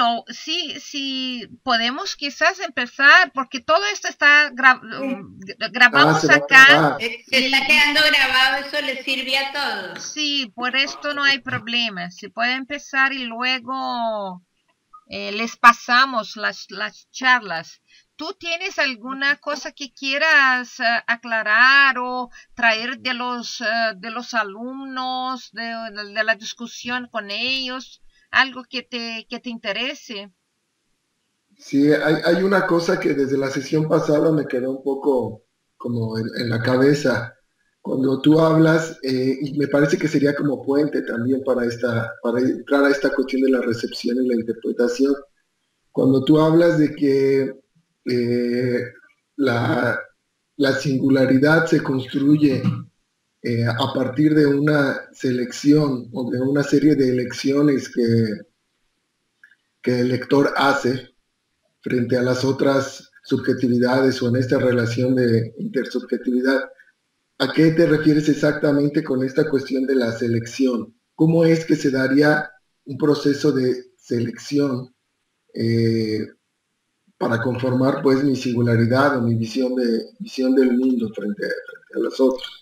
bueno, sí, sí, podemos quizás empezar, porque todo esto está grabamos Se va a acá. grabar. Se está quedando grabado, eso le sirve a todos. Sí, por esto no hay problema. Se puede empezar y luego les pasamos las charlas. ¿Tú tienes alguna cosa que quieras aclarar o traer de los alumnos, de la discusión con ellos? Algo que te interese. Sí, hay una cosa que desde la sesión pasada me quedó un poco como en la cabeza. Cuando tú hablas, y me parece que sería como puente también para entrar a esta cuestión de la recepción y la interpretación. Cuando tú hablas de que la, la singularidad se construye a partir de una selección o de una serie de elecciones que el lector hace frente a las otras subjetividades o en esta relación de intersubjetividad. ¿A qué te refieres exactamente con esta cuestión de la selección? ¿Cómo es que se daría un proceso de selección eh, para conformar pues mi singularidad o mi visión del mundo frente a los otros?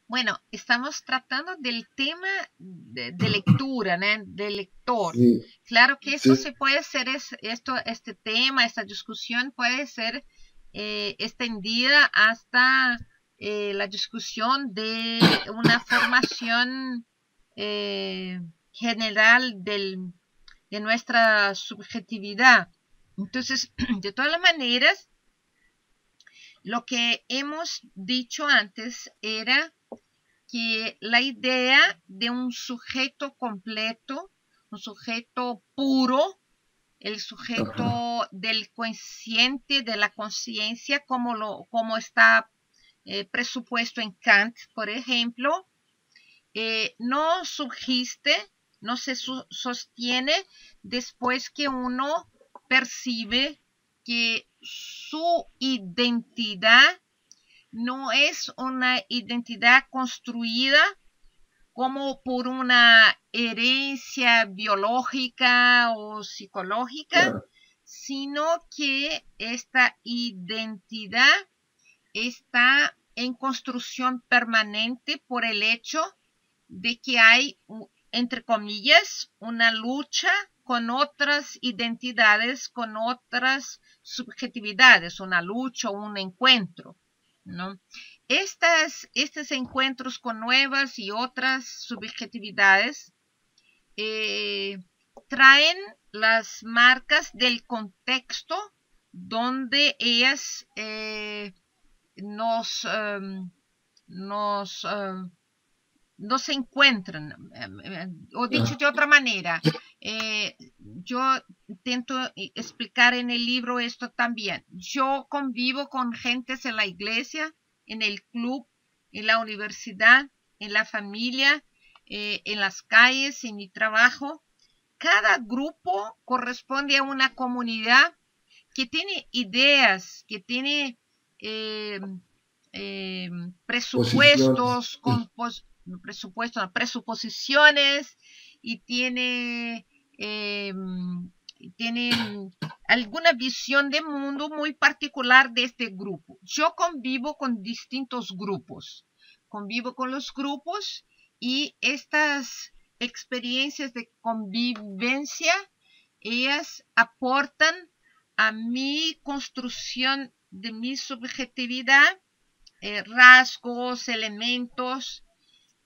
Bueno, estamos tratando del tema de lectura, ¿no? Del lector. Sí, Claro que esto sí, se puede ser, este tema, esta discusión puede ser extendida hasta la discusión de una formación general de nuestra subjetividad. Entonces, de todas maneras, lo que hemos dicho antes era que la idea de un sujeto completo, un sujeto puro, el ajá, sujeto del consciente, de la conciencia, como está presupuesto en Kant, por ejemplo, no subsiste, no se sostiene después que uno percibe que su identidad no es una identidad construida como por una herencia biológica o psicológica, claro, sino que esta identidad está en construcción permanente por el hecho de que hay, entre comillas, una lucha con otras identidades, con otras subjetividades, una lucha, un encuentro, ¿no? Estos encuentros con nuevas y otras subjetividades eh, traen las marcas del contexto donde ellas nos, nos no se encuentran, o dicho de ajá, otra manera, yo intento explicar en el libro esto también. Yo convivo con gentes en la iglesia, en el club, en la universidad, en la familia, en las calles, en mi trabajo. Cada grupo corresponde a una comunidad que tiene ideas, que tiene eh, eh, posiciones. presupuestos, presuposiciones y tiene alguna visión de mundo muy particular de este grupo. Yo convivo con distintos grupos, convivo con los grupos y estas experiencias de convivencia, ellas aportan a mi construcción de mi subjetividad rasgos, elementos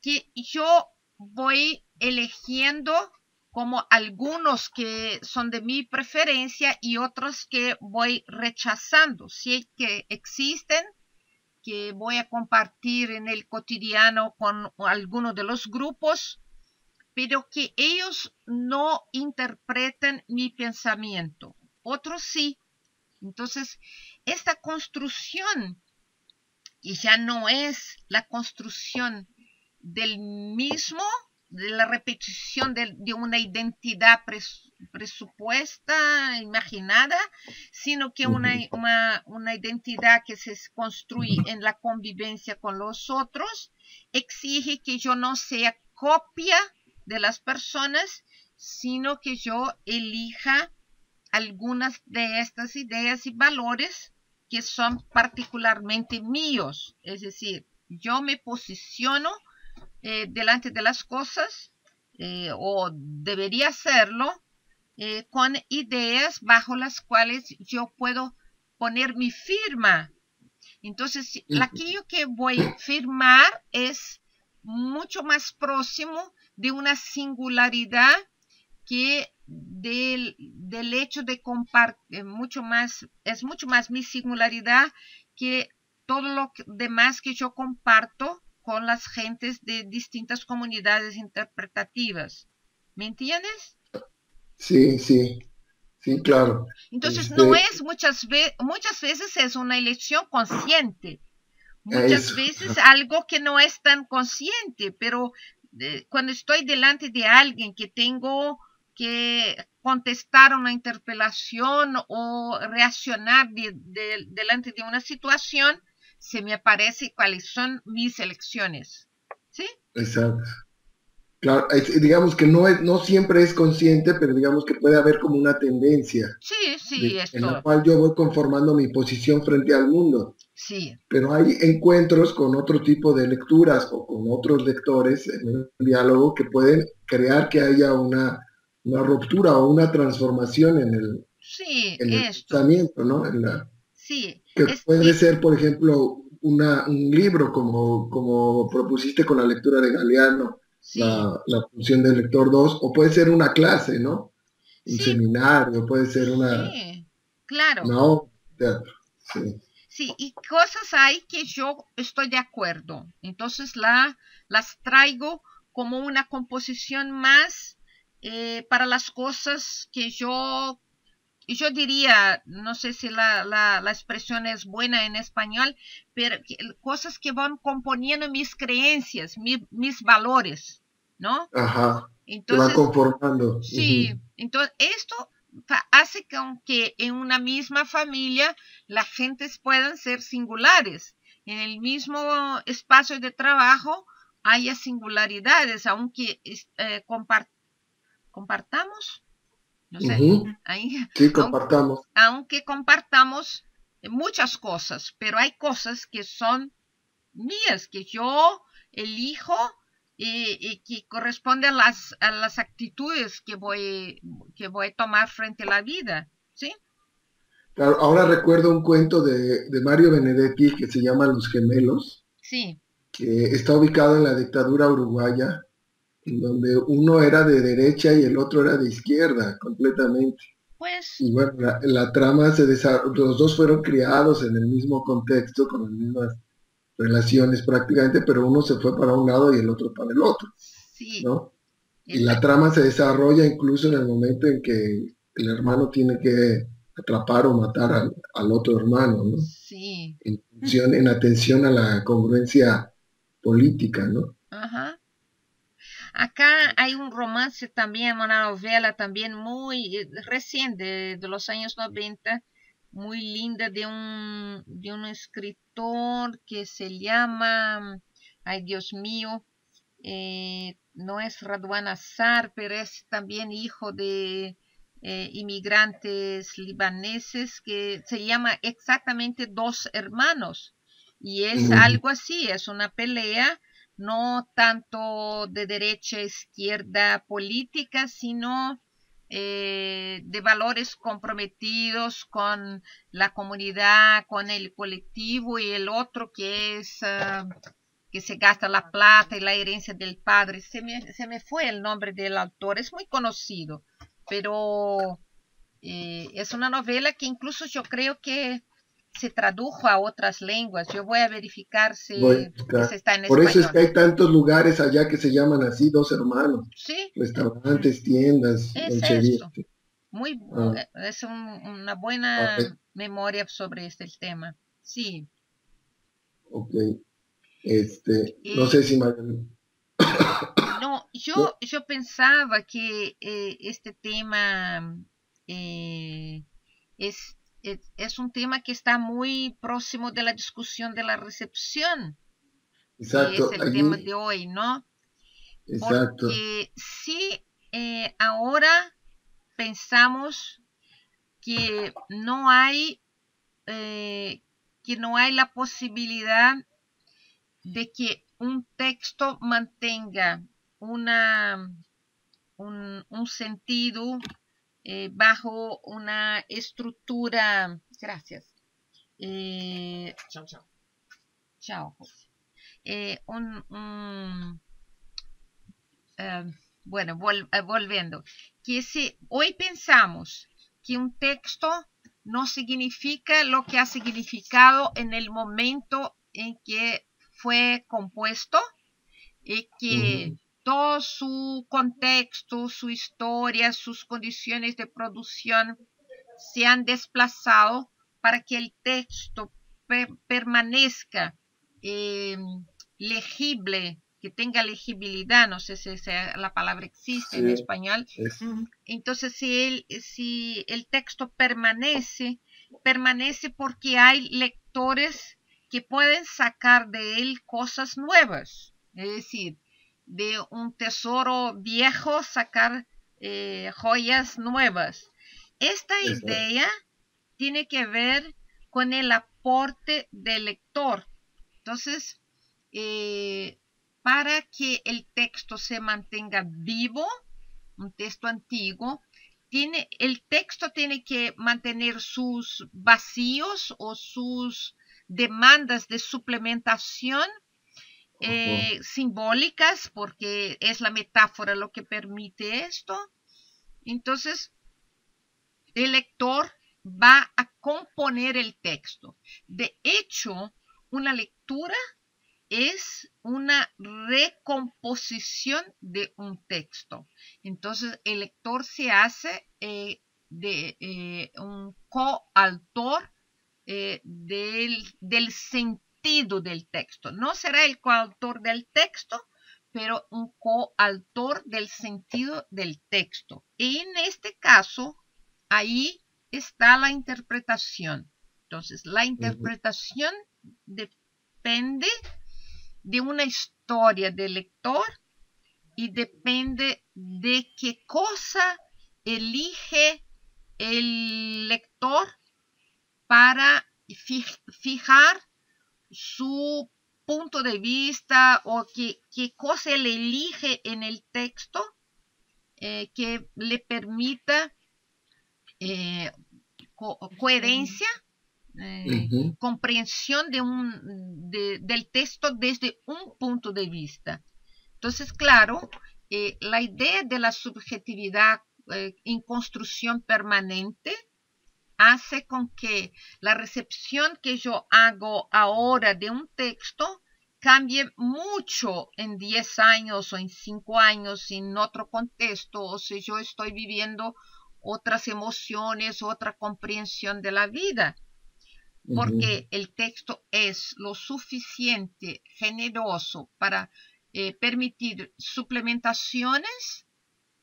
que yo voy eligiendo como algunos que son de mi preferencia y otros que voy rechazando. Si que existen, que voy a compartir en el cotidiano con algunos de los grupos, pero que ellos no interpreten mi pensamiento. Otros sí. Entonces, esta construcción y ya no es la construcción del mismo, de la repetición de una identidad presupuesta, imaginada, sino que una identidad que se construye en la convivencia con los otros, exige que yo no sea copia de las personas, sino que yo elija algunas de estas ideas y valores que son particularmente míos. Es decir, yo me posiciono delante de las cosas, o debería hacerlo, con ideas bajo las cuales yo puedo poner mi firma. Entonces, aquello que voy a firmar es mucho más próximo de una singularidad que del hecho de compartir, es mucho más mi singularidad que todo lo demás que yo comparto con las gentes de distintas comunidades interpretativas. ¿Me entiendes? Sí, sí, sí, claro. Entonces, no es muchas veces es una elección consciente. Muchas veces algo que no es tan consciente, pero cuando estoy delante de alguien que tengo que contestar una interpelación o reaccionar delante de una situación, se me aparece cuáles son mis elecciones. ¿Sí? Exacto. Claro, digamos que no siempre es consciente, pero digamos que puede haber como una tendencia en la cual yo voy conformando mi posición frente al mundo. Sí. Pero hay encuentros con otro tipo de lecturas o con otros lectores en un diálogo que pueden crear que haya una ruptura o una transformación en el pensamiento, ¿no? Puede ser, por ejemplo, un libro como propusiste con la lectura de Galeano, la función del lector 2, o puede ser una clase, ¿no? Un seminario, puede ser una... Sí, claro. No, teatro, sí. Sí, y cosas hay que yo estoy de acuerdo. Entonces las traigo como una composición más para las cosas que yo diría, no sé si la expresión es buena en español, pero cosas que van componiendo mis creencias, mis valores, ¿no? Ajá. Entonces, te van conformando. Sí, entonces esto hace que en una misma familia las gentes puedan ser singulares. En el mismo espacio de trabajo haya singularidades, aunque compartamos, no sé, sí, compartamos. Aunque compartamos muchas cosas, pero hay cosas que son mías, que yo elijo y que corresponde a las actitudes que voy a tomar frente a la vida, ¿sí? Claro, ahora recuerdo un cuento de Mario Benedetti que se llama Los Gemelos, sí, que está ubicado en la dictadura uruguaya, en donde uno era de derecha y el otro era de izquierda, completamente. Pues... Y bueno, la trama se desarrolló, los dos fueron criados en el mismo contexto, con las mismas relaciones prácticamente, pero uno se fue para un lado y el otro para el otro, sí, ¿no? Y la trama se desarrolla incluso en el momento en que el hermano tiene que atrapar o matar al otro hermano, ¿no? Sí. En atención a la congruencia política, ¿no? Ajá. Acá hay un romance también, una novela también muy reciente, de los años 90, muy linda, de un escritor que se llama, ay Dios mío, no es Radwan Azar, pero es también hijo de inmigrantes libaneses, que se llama exactamente Dos Hermanos. Y es algo así, es una pelea no tanto de derecha izquierda política, sino de valores comprometidos con la comunidad, con el colectivo, y el otro que es que se gasta la plata y la herencia del padre. Se me fue el nombre del autor, es muy conocido, pero es una novela que incluso yo creo que se tradujo a otras lenguas. Yo voy a verificar si está en español. Por eso es que hay tantos lugares allá que se llaman así, Dos Hermanos. Sí. Restaurantes, tiendas, loncherías. Es una buena memoria sobre este tema. Sí. Ok. No sé si... No, yo pensaba que este tema es un tema que está muy próximo de la discusión de la recepción. Exacto. Que es el tema de hoy, ¿no? Exacto. Porque si ahora pensamos que no hay la posibilidad de que un texto mantenga un sentido bajo una estructura. Gracias. Chao, José. Bueno, volviendo, que si hoy pensamos que un texto no significa lo que ha significado en el momento en que fue compuesto, y que todo su contexto, su historia, sus condiciones de producción se han desplazado para que el texto permanezca legible, que tenga legibilidad, no sé si la palabra existe en español. Entonces, si el texto permanece porque hay lectores que pueden sacar de él cosas nuevas, es decir, de un tesoro viejo sacar joyas nuevas. Esta idea tiene que ver con el aporte del lector. Entonces, para que el texto se mantenga vivo, un texto antiguo, el texto tiene que mantener sus vacíos o sus demandas de suplementación simbólicas, porque es la metáfora lo que permite esto. Entonces, el lector va a componer el texto. De hecho, una lectura es una recomposición de un texto. Entonces, el lector se hace un coautor del sentido del texto. No será el coautor del texto, pero un coautor del sentido del texto. Y en este caso, ahí está la interpretación. Entonces, la interpretación depende de una historia del lector y depende de qué cosa elige el lector para fijar su punto de vista, o qué cosa él elige en el texto que le permita coherencia, comprensión del texto desde un punto de vista. Entonces, claro, la idea de la subjetividad en construcción permanente hace con que la recepción que yo hago ahora de un texto cambie mucho en 10 años o en 5 años en otro contexto, o si yo estoy viviendo otras emociones, otra comprensión de la vida, porque el texto es lo suficiente generoso para permitir suplementaciones.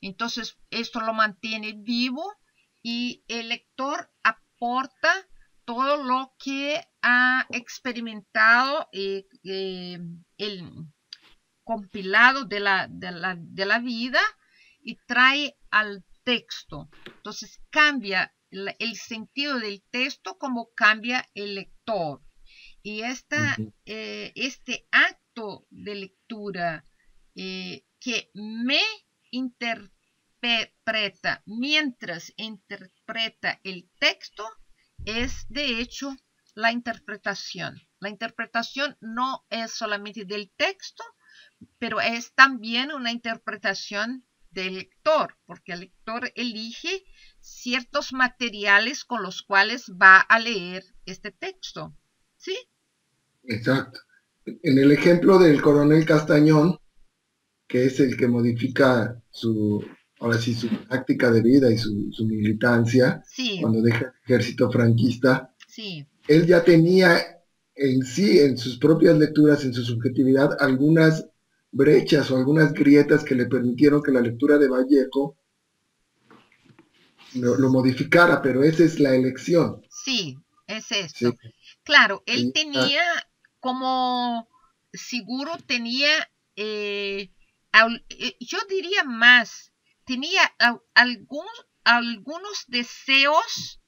Entonces, esto lo mantiene vivo y el lector aporta todo lo que ha experimentado el compilado de la vida, y trae al texto. Entonces cambia el sentido del texto como cambia el lector. Y este acto de lectura que me interpreta mientras interpreta el texto es de hecho la interpretación. La interpretación no es solamente del texto, pero es también una interpretación del lector, porque el lector elige ciertos materiales con los cuales va a leer este texto. ¿Sí? Exacto. En el ejemplo del coronel Castañón, que es el que modifica su táctica de vida y su militancia, sí, cuando deja el ejército franquista, sí, él ya tenía en sí, en sus propias lecturas, en su subjetividad, algunas brechas o algunas grietas que le permitieron que la lectura de Vallejo lo modificara, pero esa es la elección. Sí, es esto. Sí. Claro, él tenía como, seguro tenía, yo diría más, tenía algunos deseos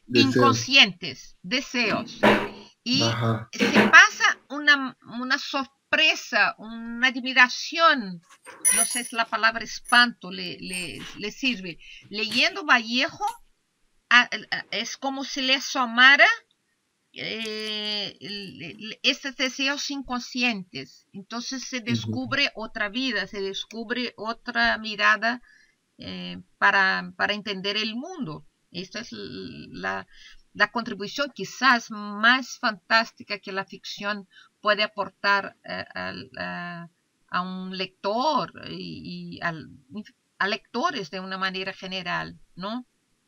Deseos. inconscientes, deseos. Y Ajá. se pasa una sorpresa, una admiración, no sé si la palabra espanto le sirve. Leyendo Vallejo, es como si le asomara estos deseos inconscientes. Entonces se descubre otra vida, se descubre otra mirada para entender el mundo. Esta es la contribución quizás más fantástica que la ficción puede aportar a un lector a lectores de una manera general, ¿no?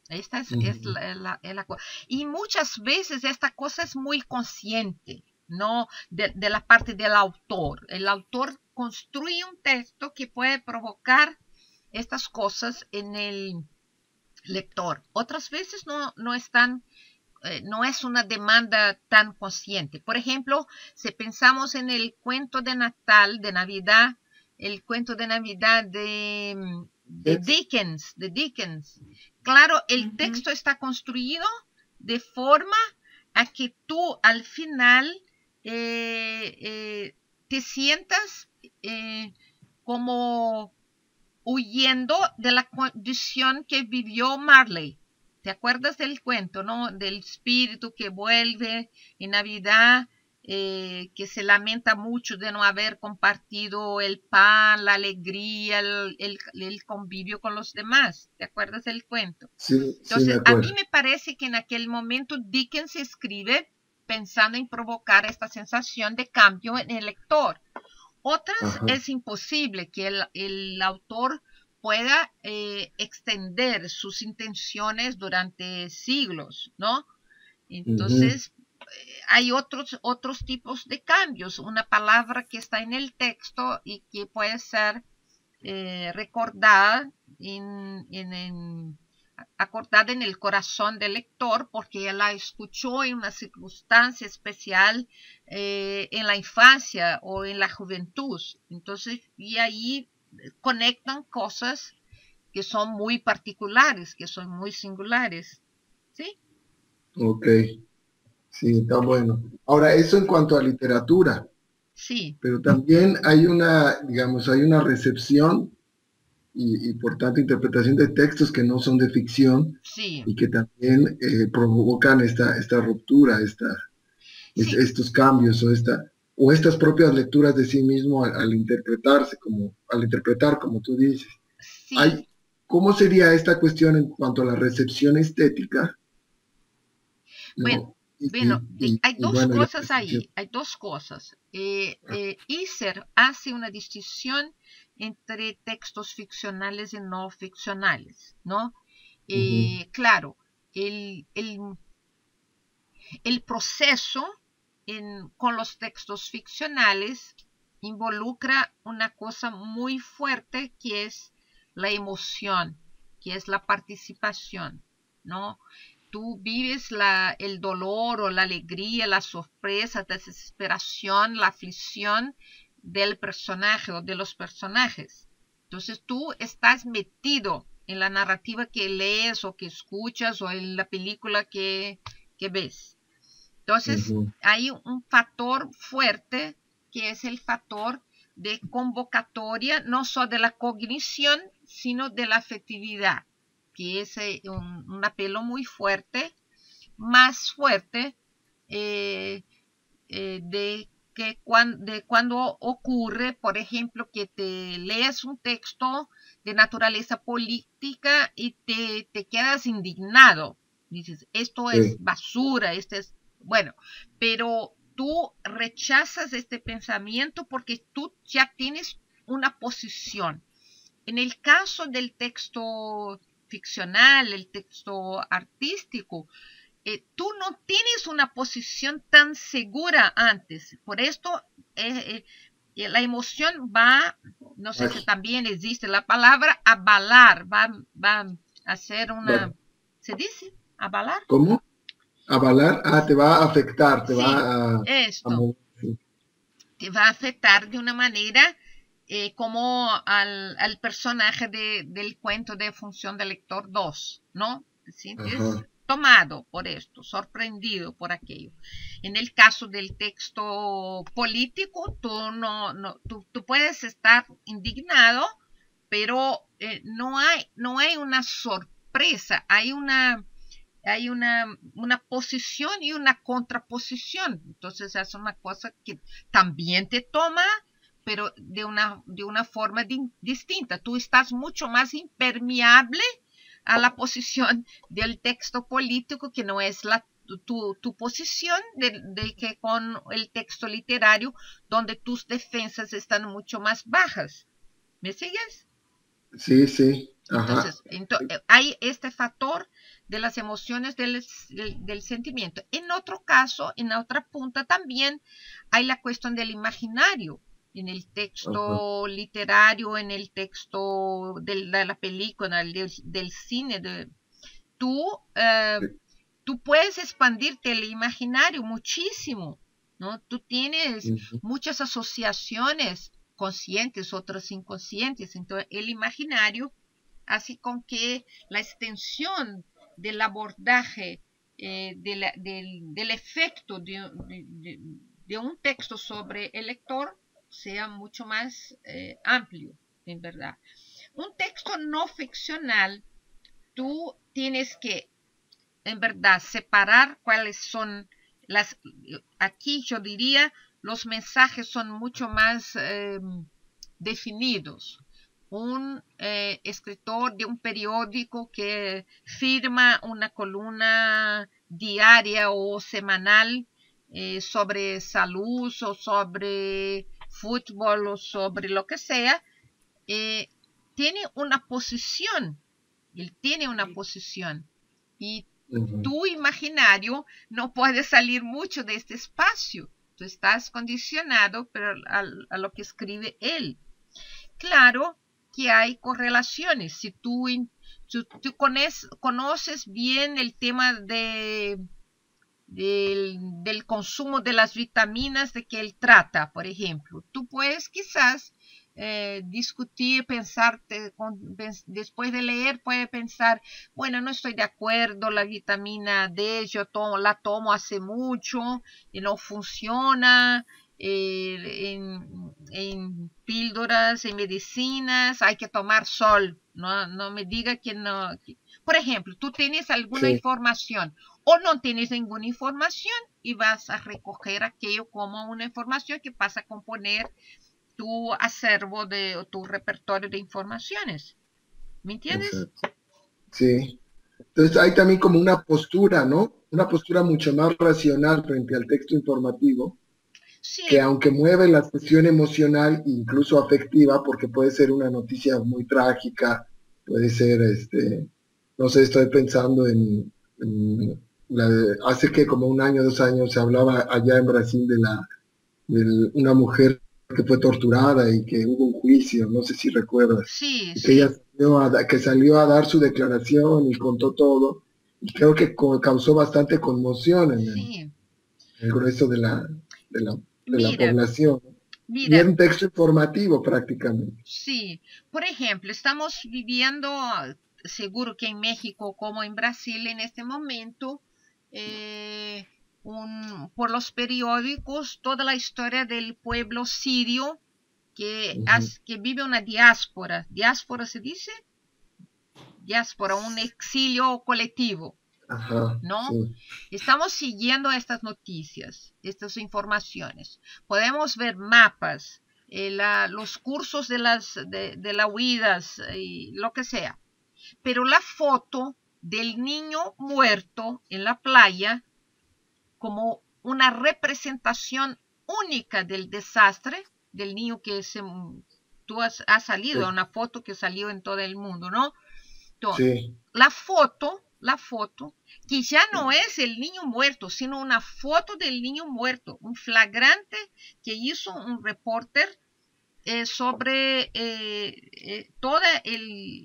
Esta es la cosa. Y muchas veces esta cosa es muy consciente, ¿no? De la parte del autor. El autor construye un texto que puede provocar estas cosas en el lector. Otras veces no es una demanda tan consciente. Por ejemplo, si pensamos en el cuento de Natal, de Navidad, el cuento de Navidad de Dickens. Claro, el texto está construido de forma a que tú al final te sientas como huyendo de la condición que vivió Marley. ¿Te acuerdas del cuento, no? Del espíritu que vuelve en Navidad, que se lamenta mucho de no haber compartido el pan, la alegría, el convivio con los demás. ¿Te acuerdas del cuento? Sí, Entonces, me a acuerdo. mí me parece que en aquel momento Dickens escribe pensando en provocar esta sensación de cambio en el lector. Otras es imposible que el autor pueda extender sus intenciones durante siglos, ¿no? Entonces, hay otros tipos de cambios. Una palabra que está en el texto y que puede ser recordada acordada en el corazón del lector porque él la escuchó en una circunstancia especial en la infancia o en la juventud. Entonces, y ahí conectan cosas que son muy particulares, que son muy singulares. ¿Sí? Ok, sí, está bueno. Ahora, eso en cuanto a literatura, Sí. pero también hay hay una recepción y por tanto interpretación de textos que no son de ficción Sí. y que también provocan esta ruptura, Sí. estos cambios o estas propias lecturas de sí mismo al interpretarse, al interpretar, como tú dices. Sí. ¿Cómo sería esta cuestión en cuanto a la recepción estética? Bueno, ¿No? hay dos bueno, cosas ahí, hay dos cosas. Iser hace una distinción entre textos ficcionales y no ficcionales, ¿no? Claro, el proceso con los textos ficcionales involucra una cosa muy fuerte que es la emoción, que es la participación, ¿no? Tú vives el dolor o la alegría, la sorpresa, la desesperación, la aflicción del personaje o de los personajes. Entonces tú estás metido en la narrativa que lees o que escuchas o en la película que ves. Entonces hay un factor fuerte que es el factor de convocatoria, no solo de la cognición, sino de la afectividad, que es un apelo muy fuerte, más fuerte de cuando ocurre, por ejemplo, que te lees un texto de naturaleza política y te quedas indignado. Dices, esto es basura, bueno, pero tú rechazas este pensamiento porque tú ya tienes una posición. En el caso del texto ficcional, el texto artístico, tú no tienes una posición tan segura antes. Por esto, la emoción va, no sé si también existe la palabra, avalar, va a hacer una... ¿Se dice? ¿Avalar? ¿Cómo? Avalar, te va a afectar, te sí, va esto. Te va a afectar de una manera como al personaje del cuento de Función del Lector 2, ¿no? ¿Sientes? tomado por esto, sorprendido por aquello. En el caso del texto político, tú puedes estar indignado, pero no hay una sorpresa, hay una posición y una contraposición. Entonces es una cosa que también te toma, pero de una forma distinta. Tú estás mucho más impermeable a la posición del texto político, que no es tu posición de que con el texto literario, donde tus defensas están mucho más bajas. ¿Me sigues? Sí, sí. Ajá. Entonces, hay este factor de las emociones del sentimiento. En otro caso, en otra punta también hay la cuestión del imaginario. En el texto literario, en el texto de la película, del cine, tú puedes expandirte el imaginario muchísimo, ¿no? Tú tienes muchas asociaciones conscientes, otras inconscientes. Entonces, el imaginario hace con que la extensión del abordaje del efecto de un texto sobre el lector sea mucho más amplio, en verdad. Un texto no ficcional, tú tienes que, en verdad, separar cuáles son aquí yo diría, los mensajes son mucho más definidos. Un escritor de un periódico que firma una columna diaria o semanal sobre salud o sobre fútbol o sobre lo que sea, tiene una posición. Él tiene una posición. Y tu imaginario no puede salir mucho de este espacio. Tú estás condicionado pero a lo que escribe él. Claro que hay correlaciones. Si tú conoces bien el tema del consumo de las vitaminas de que él trata, por ejemplo, tú puedes quizás discutir, pensarte, después de leer, puede pensar, bueno, no estoy de acuerdo, la vitamina D yo la tomo hace mucho y no funciona. En píldoras, en medicinas, hay que tomar sol. No me diga que no. Por ejemplo, tú tienes alguna información o no tienes ninguna información y vas a recoger aquello como una información que pasa a componer tu acervo o tu repertorio de informaciones. ¿Me entiendes? Exacto. Sí. Entonces hay también como una postura, ¿no? Una postura mucho más racional frente al texto informativo, sí, que aunque mueve la cuestión emocional, incluso afectiva, porque puede ser una noticia muy trágica, puede ser, no sé, estoy pensando en hace que como un año, 2 años, se hablaba allá en Brasil de una mujer que fue torturada y que hubo un juicio, no sé si recuerdas, sí, y sí. que ella salió a dar su declaración y contó todo, y creo que causó bastante conmoción en el grueso de la población. Y era un texto informativo prácticamente. Sí, por ejemplo, estamos viviendo, seguro que en México como en Brasil en este momento, por los periódicos, toda la historia del pueblo sirio que vive una diáspora. ¿Diáspora se dice? Diáspora, un exilio colectivo. Ajá, ¿no? sí. Estamos siguiendo estas noticias, estas informaciones. Podemos ver mapas, los cursos de las huidas, y lo que sea. Pero la foto del niño muerto en la playa como una representación única del desastre, del niño que ha salido, una foto que salió en todo el mundo, ¿no? Entonces, la foto, que ya no es el niño muerto, sino una foto del niño muerto, un flagrante que hizo un reporter sobre toda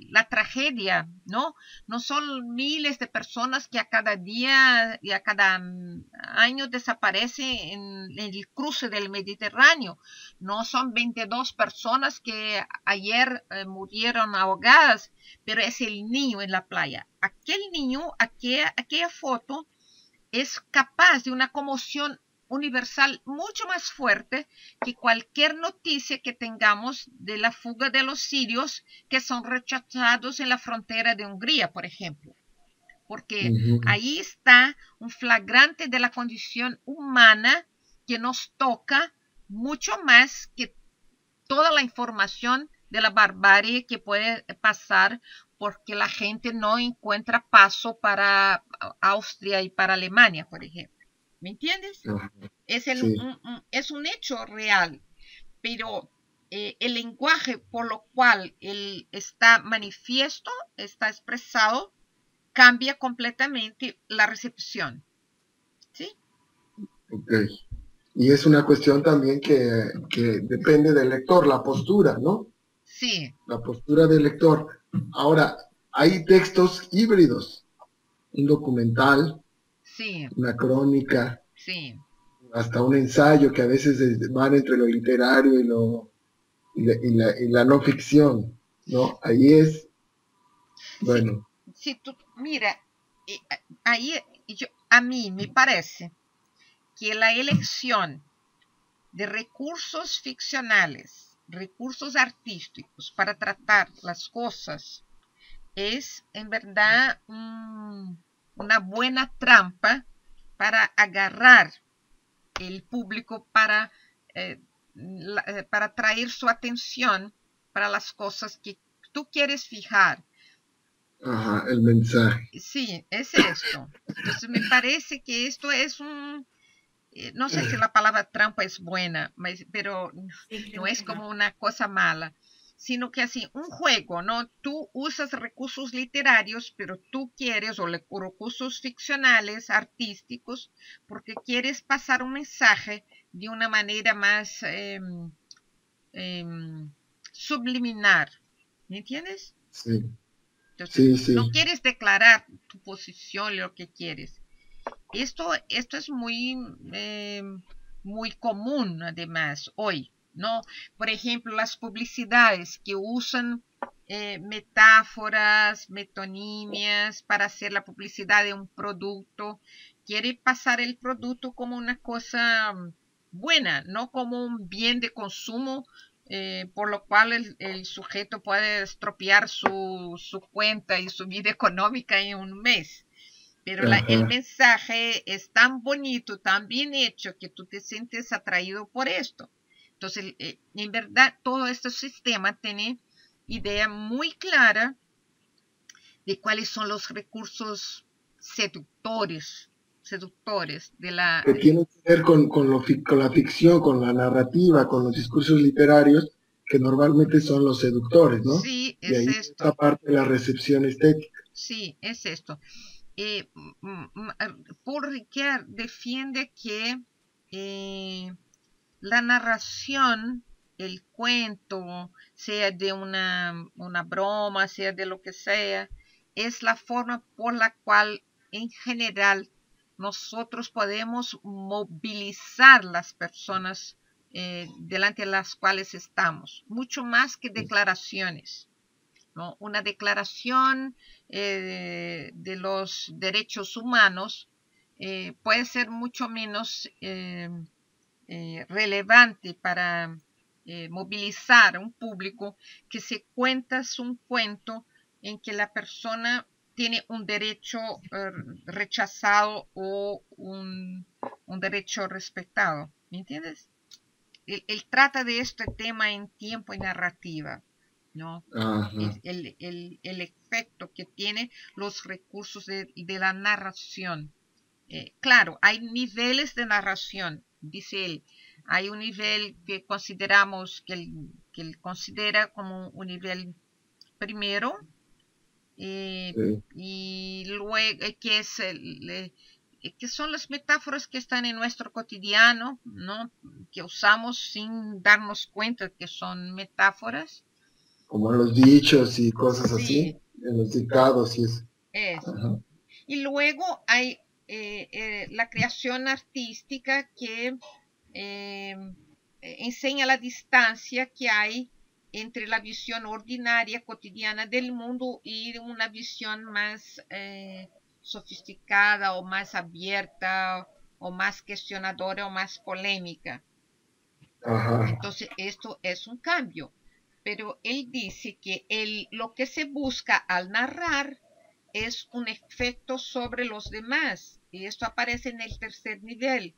la tragedia, ¿no? No son miles de personas que a cada día y a cada año desaparecen en el cruce del Mediterráneo. No son 22 personas que ayer murieron ahogadas, pero es el niño en la playa. Aquel niño, aquella foto es capaz de una conmoción universal mucho más fuerte que cualquier noticia que tengamos de la fuga de los sirios que son rechazados en la frontera de Hungría, por ejemplo. Porque ahí está un flagrante de la condición humana que nos toca mucho más que toda la información de la barbarie que puede pasar porque la gente no encuentra paso para Austria y para Alemania, por ejemplo. ¿Me entiendes? Sí. Es un hecho real, pero el lenguaje por lo cual él está manifiesto, está expresado, cambia completamente la recepción. ¿Sí? Ok. Y es una cuestión también que depende del lector, la postura, ¿no? Sí. La postura del lector. Ahora, hay textos híbridos, un documental, Sí. una crónica, Sí. hasta un ensayo que a veces van entre lo literario y la no ficción, ¿no? Ahí es, bueno. Si tú, mira, ahí a mí me parece que la elección de recursos ficcionales, recursos artísticos para tratar las cosas es en verdad una buena trampa para agarrar el público para traer su atención para las cosas que tú quieres fijar. Ajá, el mensaje. Sí, es esto. Entonces me parece que esto es no sé si la palabra trampa es buena, pero no es como una cosa mala, sino que así, un juego, ¿no? Tú usas recursos literarios, pero tú quieres, o recursos ficcionales, artísticos, porque quieres pasar un mensaje de una manera más subliminar, ¿me entiendes? Sí. Entonces, Sí. no quieres declarar tu posición, lo que quieres. Esto es muy común, además, hoy, ¿no? Por ejemplo, las publicidades que usan metáforas, metonimias para hacer la publicidad de un producto, quiere pasar el producto como una cosa buena, no como un bien de consumo, por lo cual el sujeto puede estropear su cuenta y su vida económica en un mes. Pero el mensaje es tan bonito, tan bien hecho, que tú te sientes atraído por esto. Entonces, en verdad, todo este sistema tiene idea muy clara de cuáles son los recursos seductores de la... Que tiene que ver con la ficción, con la narrativa, con los discursos literarios, que normalmente son los seductores, ¿no? Sí, Y es ahí esto. está parte de la recepción estética. Sí, es esto. Paul Ricoeur defiende que la narración, el cuento, sea de una broma, sea de lo que sea, es la forma por la cual en general nosotros podemos movilizar las personas delante de las cuales estamos, mucho más que declaraciones, ¿no? Una declaración de los derechos humanos puede ser mucho menos relevante para movilizar a un público que si cuentas un cuento en que la persona tiene un derecho rechazado o un derecho respetado. ¿Me entiendes? Él trata de este tema en tiempo y narrativa, ¿no? El efecto que tiene los recursos de la narración. Claro, hay niveles de narración, dice él. Hay un nivel que consideramos, que él considera como un nivel primero, Sí. y luego que es que son las metáforas que están en nuestro cotidiano, ¿no? Que usamos sin darnos cuenta que son metáforas. Como en los dichos y cosas así, Sí, en los dictados y eso. eso. Ajá. Y luego hay la creación artística que enseña la distancia que hay entre la visión ordinaria, cotidiana del mundo y una visión más sofisticada o más abierta o más cuestionadora o más polémica. Ajá. Entonces, esto es un cambio. Pero él dice que lo que se busca al narrar es un efecto sobre los demás. Y esto aparece en el tercer nivel,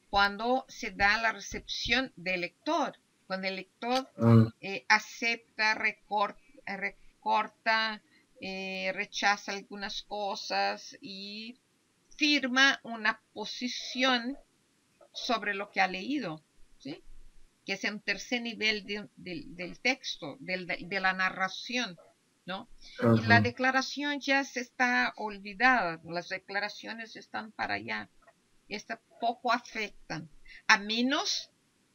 cuando se da la recepción del lector. Cuando el lector acepta, recorta, rechaza algunas cosas y firma una posición sobre lo que ha leído, ¿sí? Que es un tercer nivel del texto, de la narración, ¿no? Y la Ajá. declaración ya se está olvidada, las declaraciones están para allá, estas poco afectan, a menos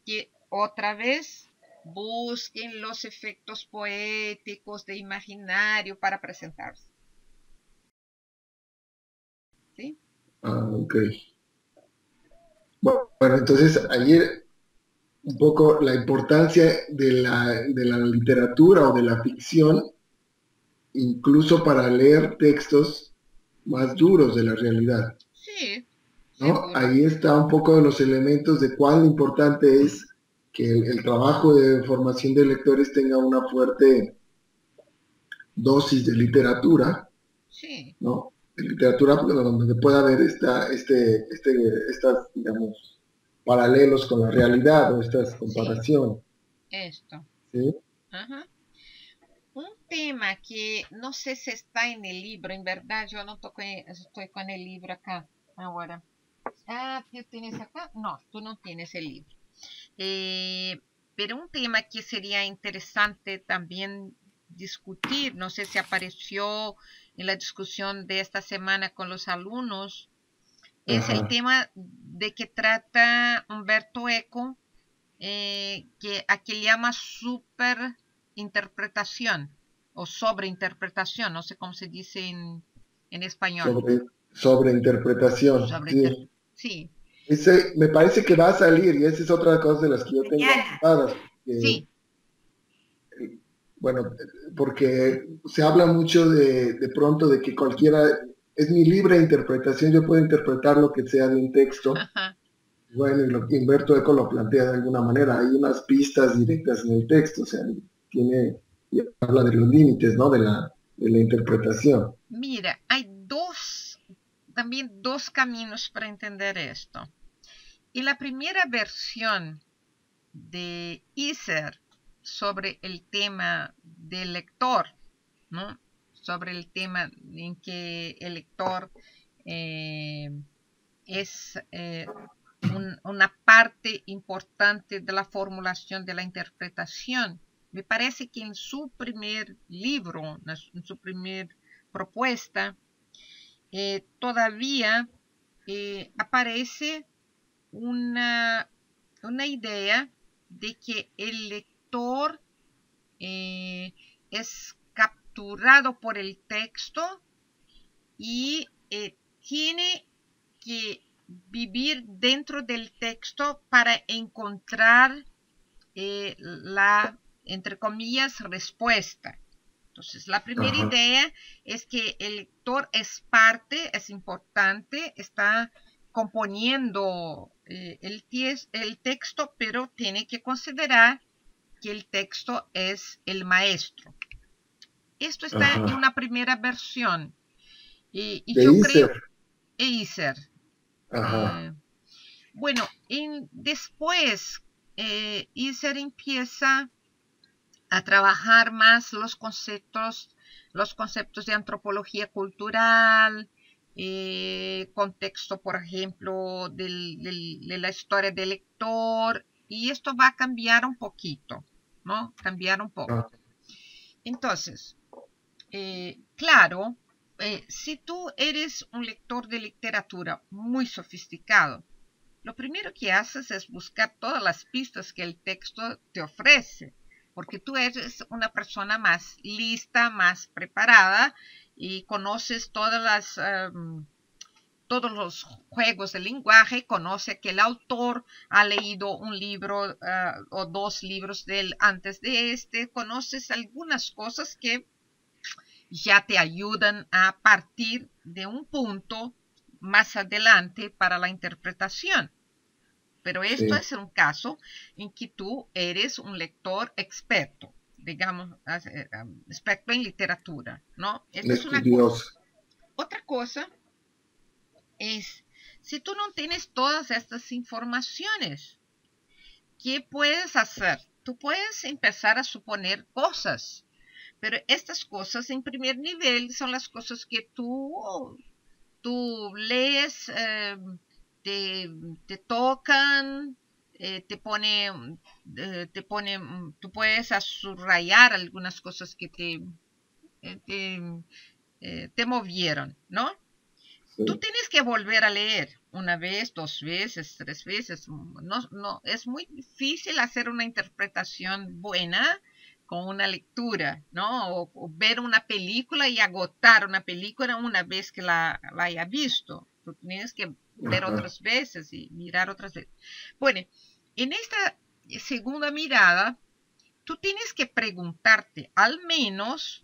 que otra vez busquen los efectos poéticos de imaginario para presentarse, ¿sí? Ok. Bueno, entonces ayer un poco la importancia de la literatura o de la ficción, incluso para leer textos más duros de la realidad, Sí, ¿no? seguro. Ahí está un poco de los elementos de cuán importante es que el trabajo de formación de lectores tenga una fuerte dosis de literatura, Sí, ¿no? De literatura donde pueda haber estas, digamos, paralelos con la realidad o estas sí, comparaciones, esto. ¿sí? Ajá. Un tema que no sé si está en el libro, en verdad yo no estoy con el libro acá ahora. Ah, ¿tú tienes acá? No, tú no tienes el libro. Eh, pero un tema que sería interesante también discutir, no sé si apareció en la discusión de esta semana con los alumnos, es el Ajá. tema de que trata Humberto Eco, que aquí llama superinterpretación o sobreinterpretación, no sé cómo se dice en español. Sobre interpretación, Sobre sí. sí, Ese, me parece que va a salir y esa es otra cosa de las que yo tengo Mañana. apuntadas. sí, Bueno, porque se habla mucho de pronto de que cualquiera, es mi libre interpretación, yo puedo interpretar lo que sea de un texto. ajá, Bueno, y lo que Humberto Eco lo plantea de alguna manera, hay unas pistas directas en el texto, o sea, tiene, y habla de los límites, ¿no? De la interpretación. mira, hay también dos caminos para entender esto. Y la primera versión de Iser sobre el tema del lector, ¿no? Sobre el tema en que el lector eh, es una parte importante de la formulación de la interpretación. Me parece que en su primer libro, en su primer propuesta, todavía aparece una, una idea de que el lector es capturado por el texto y tiene que vivir dentro del texto para encontrar la, entre comillas, respuesta. Entonces, la primera Ajá, idea es que el lector es parte, es importante, está componiendo el texto, pero tiene que considerar que el texto es el maestro. Esto está en ajá. una primera versión y De yo Iser, creo, Eiser. ajá, Eh, bueno, después Iser empieza a trabajar más los conceptos de antropología cultural, contexto, por ejemplo, de la historia del lector, y esto va a cambiar un poquito, ¿no? Cambiar un poco. ajá. Entonces, claro, si tú eres un lector de literatura muy sofisticado, lo primero que haces es buscar todas las pistas que el texto te ofrece, porque tú eres una persona más lista, más preparada y conoces todos los juegos de lenguaje, conoce que el autor ha leído un libro o dos libros de él antes de este, conoces algunas cosas que ya te ayudan a partir de un punto más adelante para la interpretación. Pero esto Sí. es un caso en que tú eres un lector experto, digamos, experto en literatura, ¿no? Esta es una cosa. Estudioso. Otra cosa es, si tú no tienes todas estas informaciones, ¿qué puedes hacer? Tú puedes empezar a suponer cosas, pero estas cosas en primer nivel son las cosas que tú lees, te tocan, tú puedes subrayar algunas cosas que te movieron, ¿no? Tú Sí. tienes que volver a leer una vez, dos veces, tres veces. No, es muy difícil hacer una interpretación buena con una lectura, ¿no? O ver una película y agotar una película una vez que la haya visto. Tú tienes que ver Ajá. otras veces y mirar otras veces. Bueno, en esta segunda mirada, tú tienes que preguntarte al menos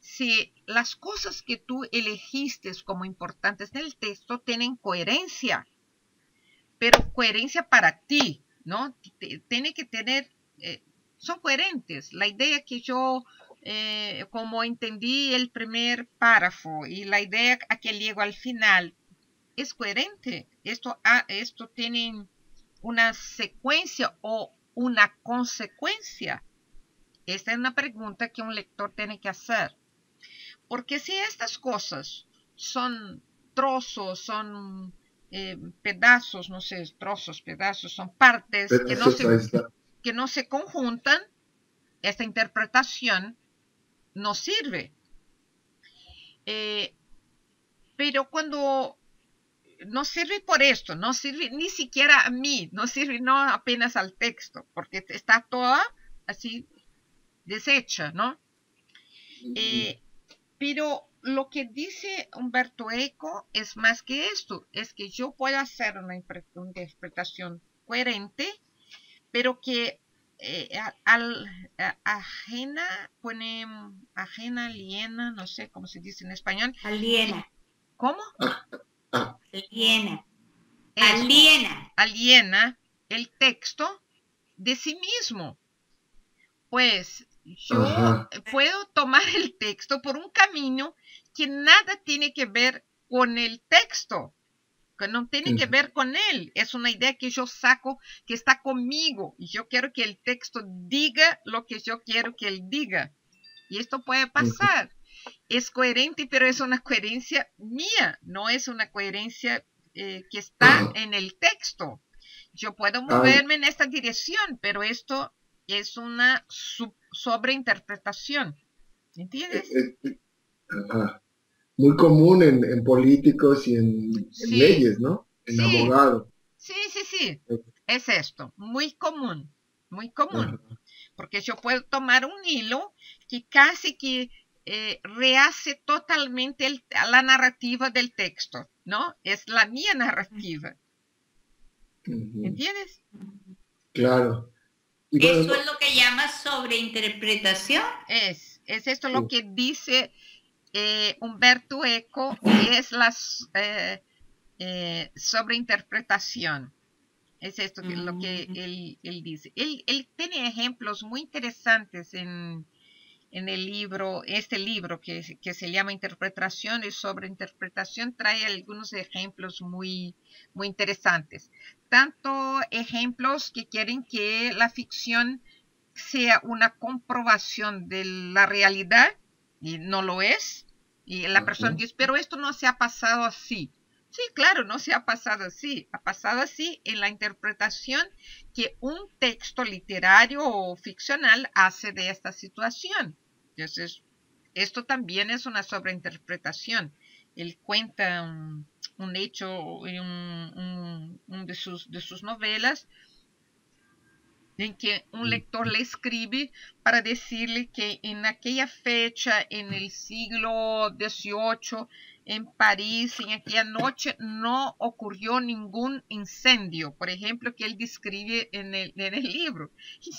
si las cosas que tú elegiste como importantes en el texto tienen coherencia, pero coherencia para ti, ¿no? Tiene que tener, son coherentes. La idea que yo, como entendí el primer párrafo y la idea a que llego al final, es coherente. Esto tiene una secuencia o una consecuencia. Esta es una pregunta que un lector tiene que hacer. Porque si estas cosas son trozos, son pedazos, no sé, trozos, pedazos, son partes que no se conjuntan, esta interpretación no sirve. Pero cuando no sirve por esto, no sirve ni siquiera a mí, no sirve no apenas al texto, porque está toda así deshecha, ¿no? Pero lo que dice Umberto Eco es más que esto, es que yo puedo hacer una interpretación coherente, pero que aliena, no sé cómo se dice en español. Aliena. ¿Cómo? Aliena. Aliena el texto de sí mismo. Pues yo puedo tomar el texto por un camino que nada tiene que ver con el texto, que no tiene que ver con él. Es una idea que yo saco, que está conmigo, y yo quiero que el texto diga lo que yo quiero que él diga. Y esto puede pasar. Es coherente, pero es una coherencia mía, no es una coherencia que está en el texto. Yo puedo moverme en esta dirección, pero esto es una sobreinterpretación. ¿Entiendes? Muy común en políticos y en leyes, ¿no? En abogados. Sí. Es esto, muy común, muy común. Porque yo puedo tomar un hilo que casi que rehace totalmente la narrativa del texto, ¿no? Es la mía narrativa. ¿Entiendes? Claro. Y bueno, ¿eso es lo que llama sobreinterpretación? Es esto lo que dice Umberto Eco, es la sobreinterpretación. Es esto lo que él dice. Él tiene ejemplos muy interesantes en el libro, este libro que se llama Interpretación y Sobreinterpretación, trae algunos ejemplos muy, muy interesantes. Tanto ejemplos que quieren que la ficción sea una comprobación de la realidad, y no lo es, y la persona dice, pero esto no se ha pasado así. Sí, claro, no se ha pasado así. Ha pasado así en la interpretación que un texto literario o ficcional hace de esta situación. Entonces, esto también es una sobreinterpretación. Él cuenta un hecho en un de sus novelas en que un lector le escribe para decirle que en aquella fecha, en el siglo XVIII, en París, en aquella noche, no ocurrió ningún incendio, por ejemplo, que él describe en el libro.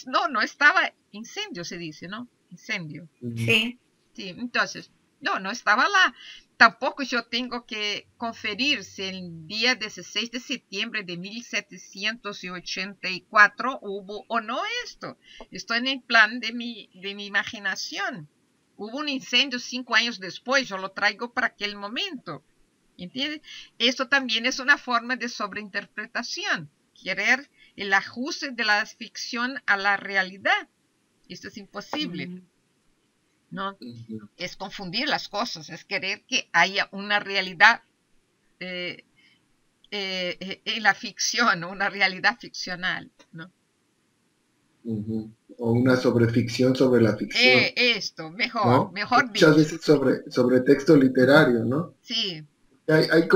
No estaba incendio, se dice, ¿no? Incendio. Sí. Sí, entonces, no estaba lá. Tampoco yo tengo que conferir si el día 16 de septiembre de 1784 hubo o no esto. Estoy en el plan de mi imaginación. Hubo un incendio 5 años después, yo lo traigo para aquel momento. ¿Entiendes? Esto también es una forma de sobreinterpretación. Querer el ajuste de la ficción a la realidad. Esto es imposible. ¿No? Es confundir las cosas, es querer que haya una realidad en la ficción, una realidad ficcional, ¿no? O una sobreficción sobre la ficción. Esto, mejor, ¿no? mejor Muchas dicho. veces sobre texto literario, ¿no? Sí. Hay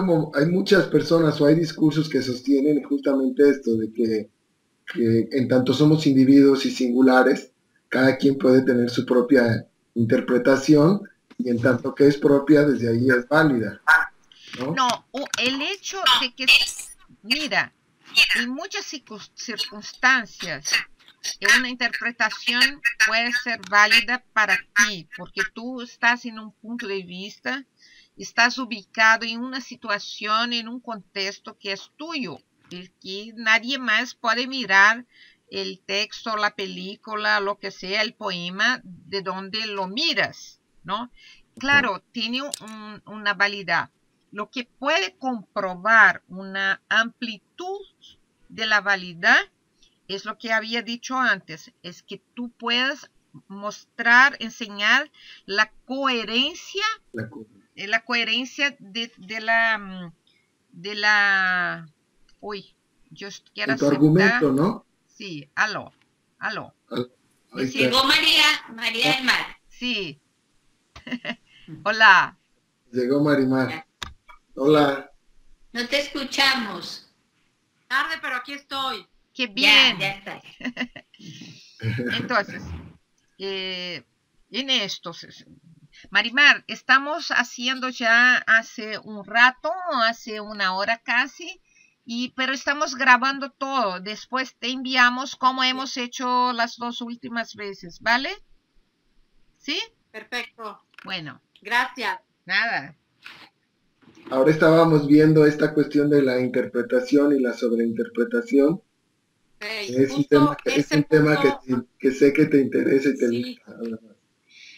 muchas personas o hay discursos que sostienen justamente esto, de que en tanto somos individuos y singulares, cada quien puede tener su propia interpretación y en tanto que es propia, desde ahí es válida. No, el hecho de que, mira, en muchas circunstancias, una interpretación puede ser válida para ti, porque tú estás en un punto de vista, estás ubicado en una situación, en un contexto que es tuyo, y que nadie más puede mirar el texto, la película, lo que sea, el poema, de donde lo miras, ¿no? Claro, tiene una validad. Lo que puede comprobar una amplitud de la validad es lo que había dicho antes, es que tú puedas mostrar, enseñar la coherencia de la uy, yo quiero de tu aceptar. Argumento, ¿no? Sí, aló. Llegó María del Mar. Sí. Hola. Llegó Marimar. Hola. No te escuchamos. Tarde, pero aquí estoy. Qué bien. Ya está. Entonces, en esto, Marimar, estamos haciendo ya hace un rato, hace una hora casi, pero estamos grabando todo. Después te enviamos como hemos hecho las 2 últimas veces, ¿vale? ¿Sí? Perfecto. Bueno. Gracias. Nada. Ahora estábamos viendo esta cuestión de la interpretación y la sobreinterpretación. Es un tema, que sé que te interesa y te gusta.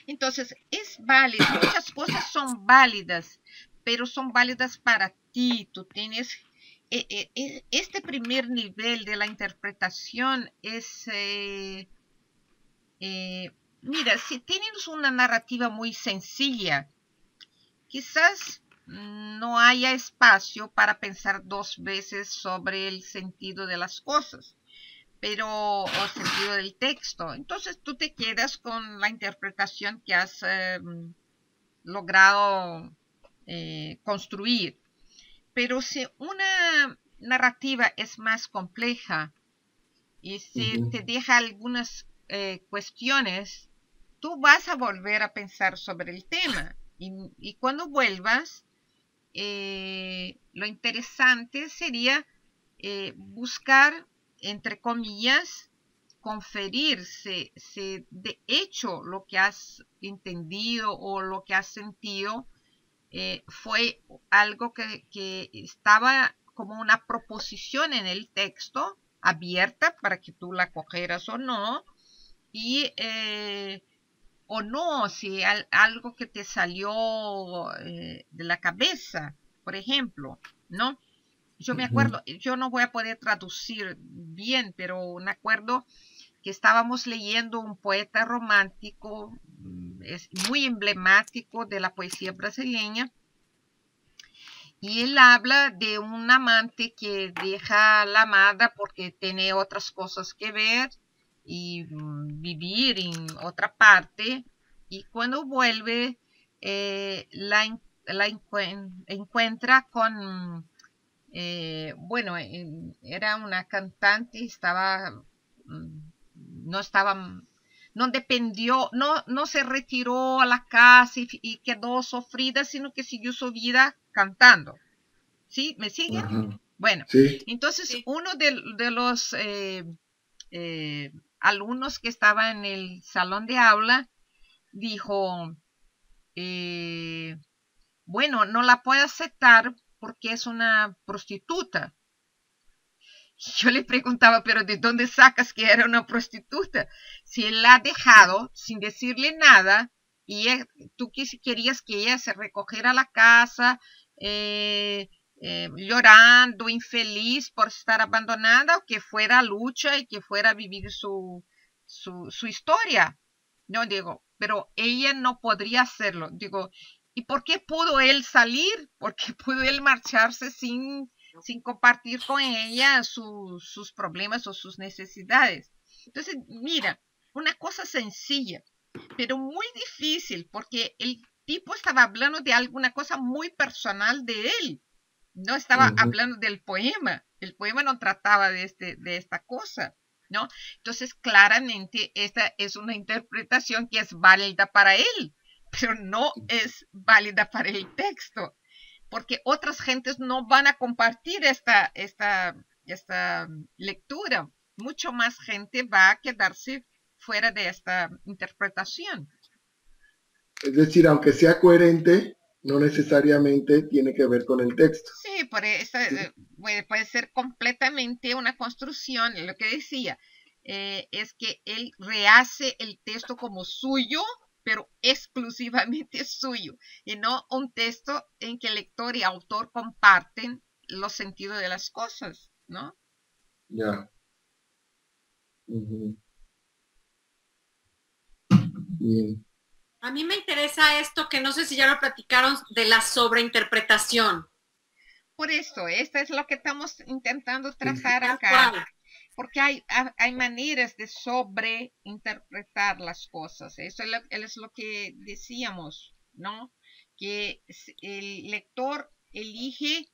Entonces, es válido, muchas cosas son válidas, pero son válidas para ti. Tú tienes este primer nivel de la interpretación es, mira, si tienes una narrativa muy sencilla, quizás no haya espacio para pensar 2 veces sobre el sentido de las cosas, o sentido del texto. Entonces tú te quedas con la interpretación que has logrado construir. Pero si una narrativa es más compleja y si te deja algunas cuestiones, tú vas a volver a pensar sobre el tema. Y cuando vuelvas, lo interesante sería buscar, entre comillas, conferir si de hecho lo que has entendido o lo que has sentido fue algo que estaba como una proposición en el texto, abierta para que tú la cogieras o no, y o no, si algo que te salió de la cabeza, por ejemplo, ¿no? Yo me acuerdo, yo no voy a poder traducir bien, pero me acuerdo que estábamos leyendo un poeta romántico, es muy emblemático de la poesía brasileña, y él habla de un amante que deja a la amada porque tiene otras cosas que ver y vivir en otra parte, y cuando vuelve encuentra con, bueno, era una cantante, no estaba, no dependió, no se retiró a la casa y quedó sufrida, sino que siguió su vida cantando. ¿Sí? ¿Me siguen? Ajá. Bueno, Sí. entonces Sí. uno de los alumnos que estaba en el salón de aula dijo, bueno, no la puedo aceptar porque es una prostituta. Yo le preguntaba, pero ¿de dónde sacas que era una prostituta? Si él la ha dejado sin decirle nada y tú querías que ella se recogiera a la casa llorando, infeliz por estar abandonada, o que fuera a lucha y que fuera a vivir su historia. No, digo, pero ella no podría hacerlo. Digo, ¿y por qué pudo él salir? ¿Por qué pudo él marcharse sin compartir con ella sus problemas o sus necesidades? Entonces, mira, una cosa sencilla, pero muy difícil, porque el tipo estaba hablando de alguna cosa muy personal de él. No estaba hablando del poema. El poema no trataba de esta cosa, ¿no? Entonces, claramente, esta es una interpretación que es válida para él, pero no es válida para el texto, porque otras gentes no van a compartir esta lectura. Mucho más gente va a quedarse fuera de esta interpretación. Es decir, aunque sea coherente, no necesariamente tiene que ver con el texto. Sí, por eso puede ser completamente una construcción. Lo que decía es que él rehace el texto como suyo, pero exclusivamente suyo, y no un texto en que lector y autor comparten los sentidos de las cosas, ¿no? Ya. Ujú. Bien. A mí me interesa esto que no sé si ya lo platicaron de la sobreinterpretación. Por eso, esto es lo que estamos intentando trazar Tal acá. cual. Porque hay maneras de sobreinterpretar las cosas. Eso es lo que decíamos, ¿no? Que el lector elige,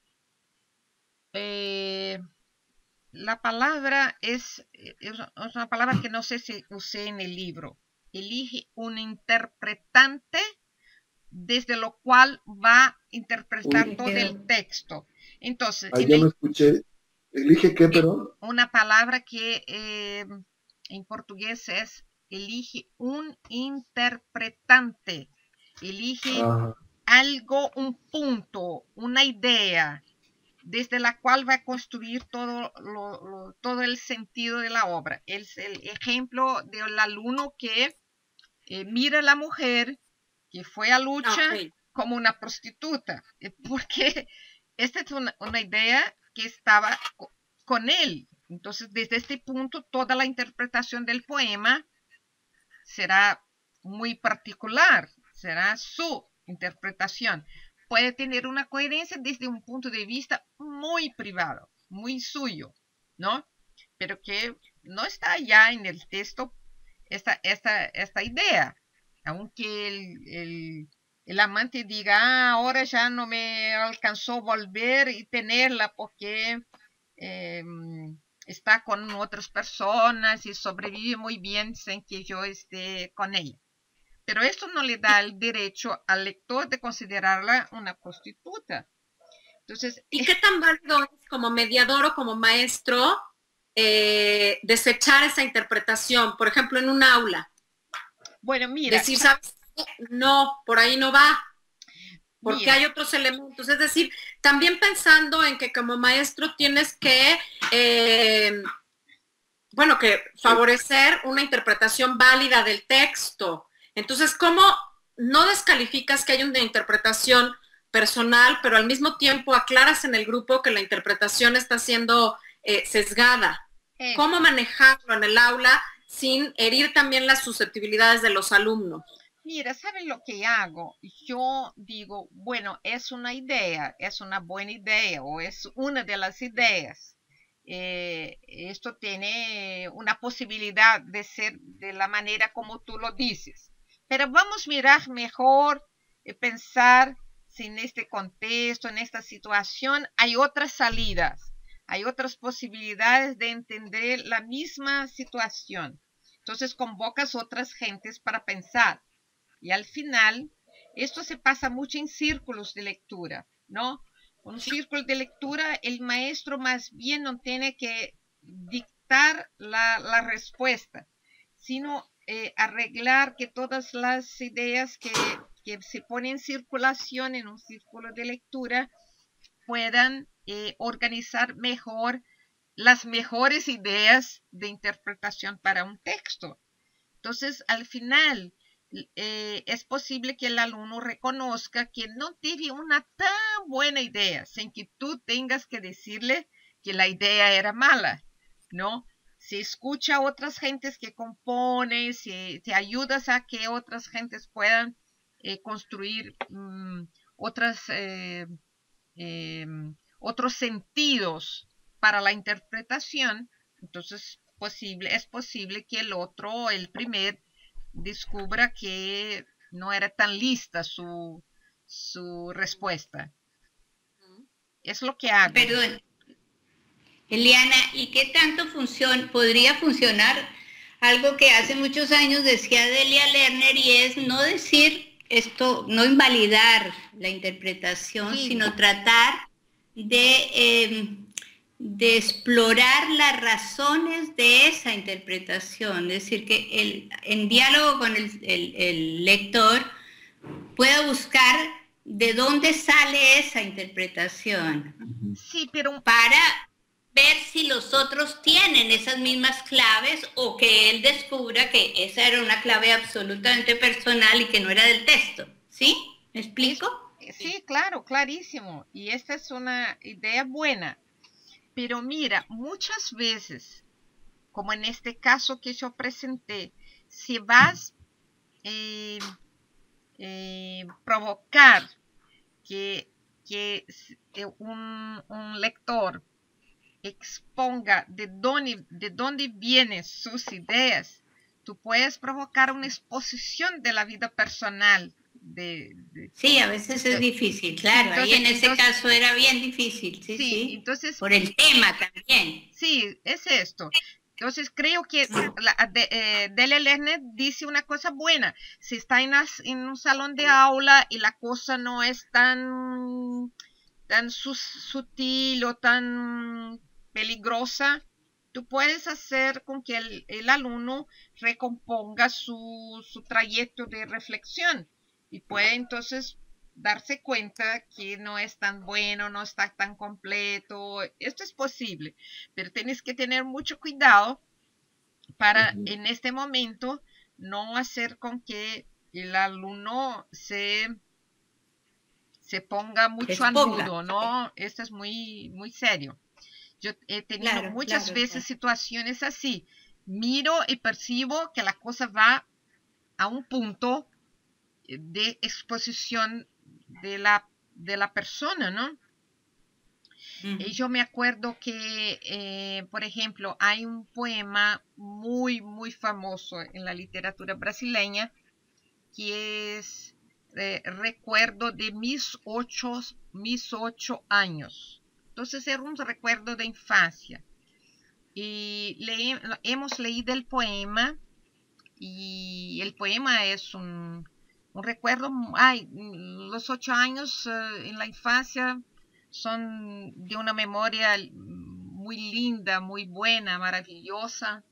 la palabra es una palabra que no sé si usé en el libro. Elige un interpretante desde lo cual va a interpretar todo el texto. Entonces, Yo no escuché. ¿Elige qué, perdón? una palabra que en portugués es elige un interpretante, elige algo, un punto, una idea, desde la cual va a construir todo el sentido de la obra. Es el ejemplo del alumno que mira a la mujer que fue a lucha como una prostituta, porque esta es una idea que estaba con él. Entonces, desde este punto, toda la interpretación del poema será muy particular, será su interpretación. Puede tener una coherencia desde un punto de vista muy privado, muy suyo, ¿no? Pero que no está ya en el texto esta idea, aunque el amante diga, ahora ya no me alcanzó volver y tenerla porque está con otras personas y sobrevive muy bien sin que yo esté con ella. Pero esto no le da el derecho al lector de considerarla una prostituta. Entonces, ¿y qué tan válido es como mediador o como maestro desechar esa interpretación? Por ejemplo, en un aula. Bueno, mira. Decir, ¿sabes? No, por ahí no va. Porque mira, hay otros elementos. Es decir, también pensando en que como maestro tienes que, bueno, que favorecer una interpretación válida del texto. Entonces, ¿cómo no descalificas que hay una interpretación personal, pero al mismo tiempo aclaras en el grupo que la interpretación está siendo sesgada? ¿Cómo manejarlo en el aula sin herir también las susceptibilidades de los alumnos? Mira, ¿saben lo que hago? Yo digo, bueno, es una idea, es una buena idea o es una de las ideas. Esto tiene una posibilidad de ser de la manera como tú lo dices. Pero vamos a mirar mejor y pensar si en este contexto, en esta situación, hay otras salidas, hay otras posibilidades de entender la misma situación. Entonces convocas otras gentes para pensar. Y al final, esto se pasa mucho en círculos de lectura, ¿no? Un círculo de lectura, el maestro más bien no tiene que dictar la respuesta, sino arreglar que todas las ideas que se ponen en circulación en un círculo de lectura puedan organizar mejor las mejores ideas de interpretación para un texto. Entonces, al final, es posible que el alumno reconozca que no tiene una tan buena idea, sin que tú tengas que decirle que la idea era mala, ¿no? Si escucha a otras gentes que componen, si te ayudas a que otras gentes puedan construir otras, otros sentidos para la interpretación, entonces es posible que el otro, el primer, descubra que no era tan lista su respuesta. Es lo que hago. Perdón, Eliana, ¿y qué tanto podría funcionar algo que hace muchos años decía Delia Lerner, y es no decir esto, no invalidar la interpretación, Sí. sino tratar de explorar las razones de esa interpretación, es decir, que en diálogo con el lector pueda buscar de dónde sale esa interpretación. Sí, pero Para ver si los otros tienen esas mismas claves o que él descubra que esa era una clave absolutamente personal y que no era del texto. ¿Sí? ¿Me explico? Sí, claro, clarísimo. Y esta es una idea buena. Pero mira, muchas veces, como en este caso que yo presenté, si vas provocar que un lector exponga de dónde vienen sus ideas, tú puedes provocar una exposición de la vida personal. Sí, a veces es difícil, claro. Entonces, ahí en ese caso era bien difícil, sí, sí. Entonces, por el tema también. Sí, es esto. Entonces creo que Delia Lerner dice una cosa buena. Si está en un salón de aula y la cosa no es tan sutil o tan peligrosa, tú puedes hacer con que el alumno recomponga su trayecto de reflexión y puede entonces darse cuenta que no es tan bueno, no está tan completo. Esto es posible, pero tienes que tener mucho cuidado para en este momento no hacer con que el alumno se ponga mucho al nudo, ¿no? Esto es muy, muy serio. Yo he tenido muchas veces situaciones así. Miro y percibo que la cosa va a un punto de exposición de la persona, ¿no? Y yo me acuerdo que, por ejemplo, hay un poema muy, muy famoso en la literatura brasileña que es Recuerdo de mis 8 años. Entonces era un recuerdo de infancia. Y hemos leído el poema y el poema es un recuerdo. Los 8 años en la infancia son de una memoria muy linda, muy buena, maravillosa.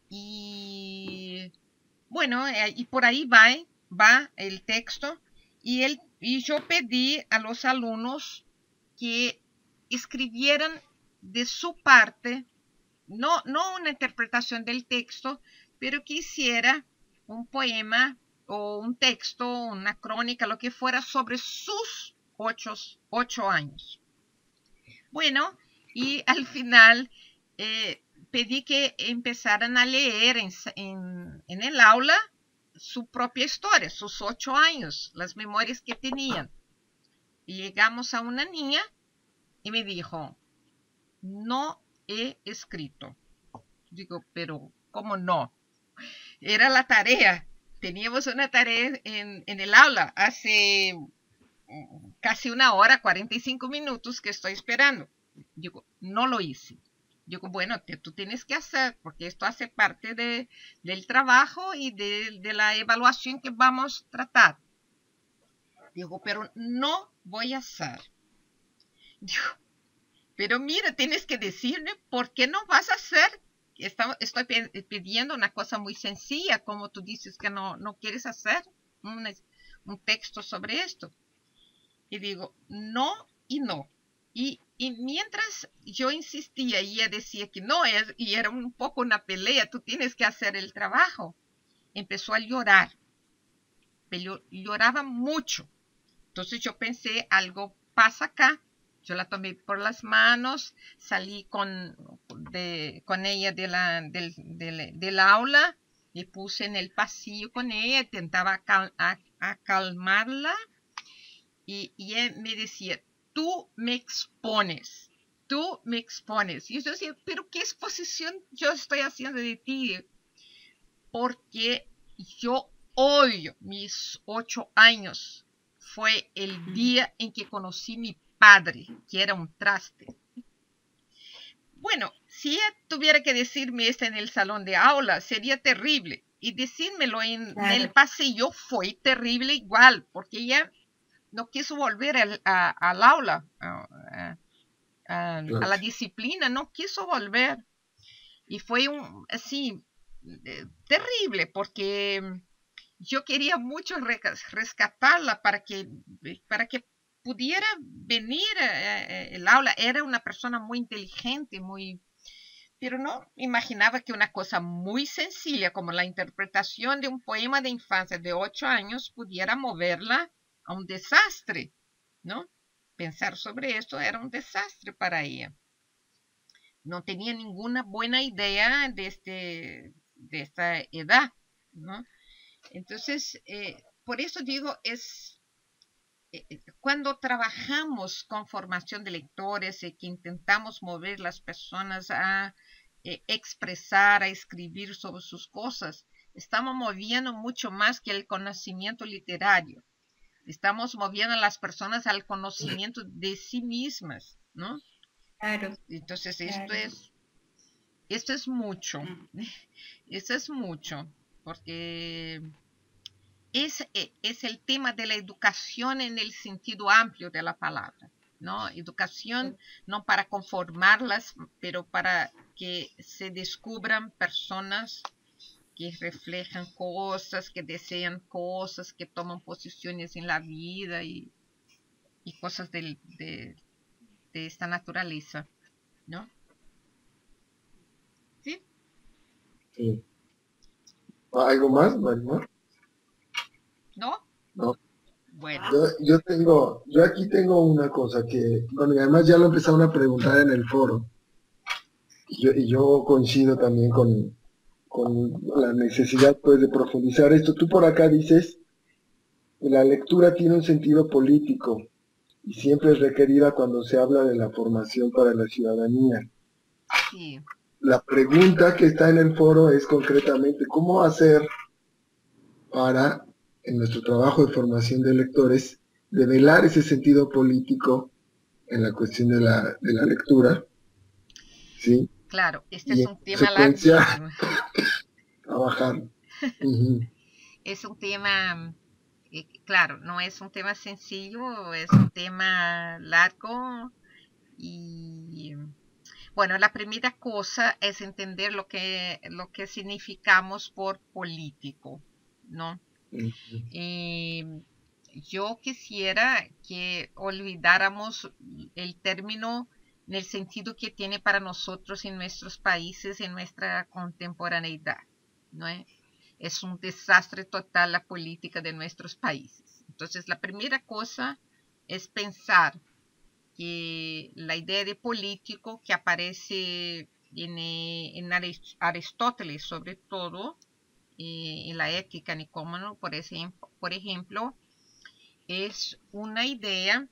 Y bueno, y por ahí va el texto. Y yo pedí a los alumnos que escribieran de su parte, no una interpretación del texto, pero que hiciera un poema o un texto, una crónica, lo que fuera, sobre sus 8 años. Bueno, y al final pedí que empezaran a leer en el aula su propia historia, sus 8 años, las memorias que tenían. Y llegamos a una niña y me dijo, no he escrito. Digo, pero ¿cómo no? Era la tarea. teníamos una tarea en el aula hace casi 1 hora, 45 minutos que estoy esperando. Digo, no lo hice. Digo, bueno, tú tienes que hacer, porque esto hace parte del trabajo y de la evaluación que vamos a tratar. Digo, pero no voy a hacer. Digo, pero mira, tienes que decirme por qué no vas a hacer. Estoy pidiendo una cosa muy sencilla, como tú dices que no quieres hacer un texto sobre esto. Y digo, no y no. Y mientras yo insistía y ella decía que no, y era un poco una pelea, tú tienes que hacer el trabajo, empezó a llorar. Pero lloraba mucho. Entonces yo pensé, algo pasa acá. Yo la tomé por las manos, salí con ella del aula, me puse en el pasillo con ella, intentaba calmarla y ella me decía, tú me expones. Y yo decía, pero ¿qué exposición yo estoy haciendo de ti? Porque yo odio mis 8 años. Fue el día en que conocí a mi padre, que era un traste. Bueno, si ella tuviera que decirme esto en el salón de aula, sería terrible. Y decírmelo en el pasillo fue terrible igual, porque ella no quiso volver al aula, a la disciplina, no quiso volver. Y fue así, terrible, porque yo quería mucho rescatarla para que pudiera venir al aula. Era una persona muy inteligente, pero no imaginaba que una cosa muy sencilla como la interpretación de un poema de infancia de 8 años pudiera moverla a un desastre, ¿no? Pensar sobre esto era un desastre para ella. No tenía ninguna buena idea de esta edad, ¿no? Entonces, por eso digo, cuando trabajamos con formación de lectores y que intentamos mover las personas a expresar, a escribir sobre sus cosas, estamos moviendo mucho más que el conocimiento literario. Estamos moviendo a las personas al conocimiento de sí mismas, ¿no? Claro. Entonces, esto es mucho. Esto es mucho, porque es el tema de la educación en el sentido amplio de la palabra, ¿no? Educación no para conformarlas, pero para que se descubran personas que reflejan cosas, que desean cosas, que toman posiciones en la vida y cosas de esta naturaleza, ¿no? ¿Sí? Sí. ¿Algo más, Marimar? ¿No? No. Bueno. Yo aquí tengo una cosa que, bueno, y además ya lo empezaron a preguntar en el foro. Y yo coincido también con la necesidad, pues, de profundizar esto. Tú por acá dices que la lectura tiene un sentido político y siempre es requerida cuando se habla de la formación para la ciudadanía. Sí. La pregunta que está en el foro es concretamente, ¿cómo hacer para, en nuestro trabajo de formación de lectores, develar ese sentido político en la cuestión de la lectura? ¿Sí? Claro, este y es un tema consecuencia, larguísimo. Trabajar. Es un tema, claro, no es un tema sencillo, es un tema largo y bueno, la primera cosa es entender lo que significamos por político, ¿no? Yo quisiera que olvidáramos el término en el sentido que tiene para nosotros en nuestros países, en nuestra contemporaneidad, ¿no? Es un desastre total la política de nuestros países. Entonces, la primera cosa es pensar que la idea de político que aparece en Aristóteles, sobre todo, en la ética Nicómaco, por ejemplo, es una idea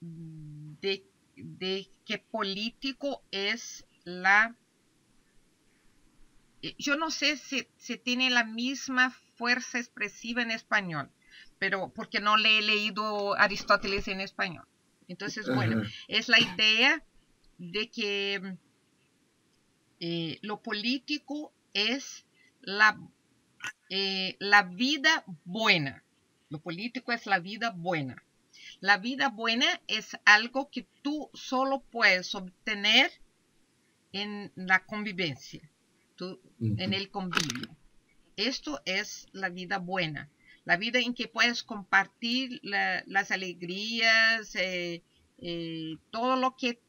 de que político es yo no sé si tiene la misma fuerza expresiva en español, pero porque no le he leído Aristóteles en español. Entonces, bueno, es la idea de que lo político es la vida buena. Lo político es la vida buena. La vida buena es algo que tú solo puedes obtener en la convivencia, en el convivio. Esto es la vida buena. La vida en que puedes compartir las alegrías, todo lo que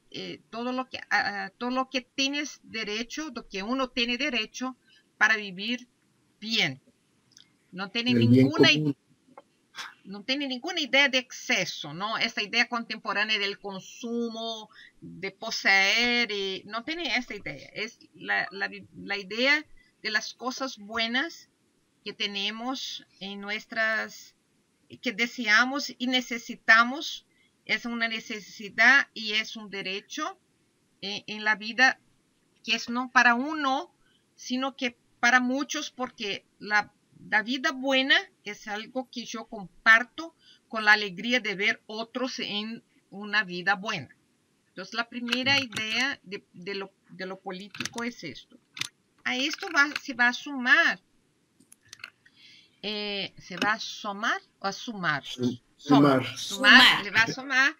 tienes derecho, lo que uno tiene derecho para vivir bien. No tiene ninguna idea de exceso, ¿no? Esta idea contemporánea del consumo, de poseer, no tiene esta idea. Es la idea de las cosas buenas que tenemos en nuestras, que deseamos y necesitamos. Es una necesidad y es un derecho en la vida, que es no para uno, sino que para muchos, porque la vida buena es algo que yo comparto con la alegría de ver otros en una vida buena. Entonces, la primera idea de lo político es esto. A esto se va a sumar. ¿Se va a sumar o a sumar? Sumar. Le va a sumar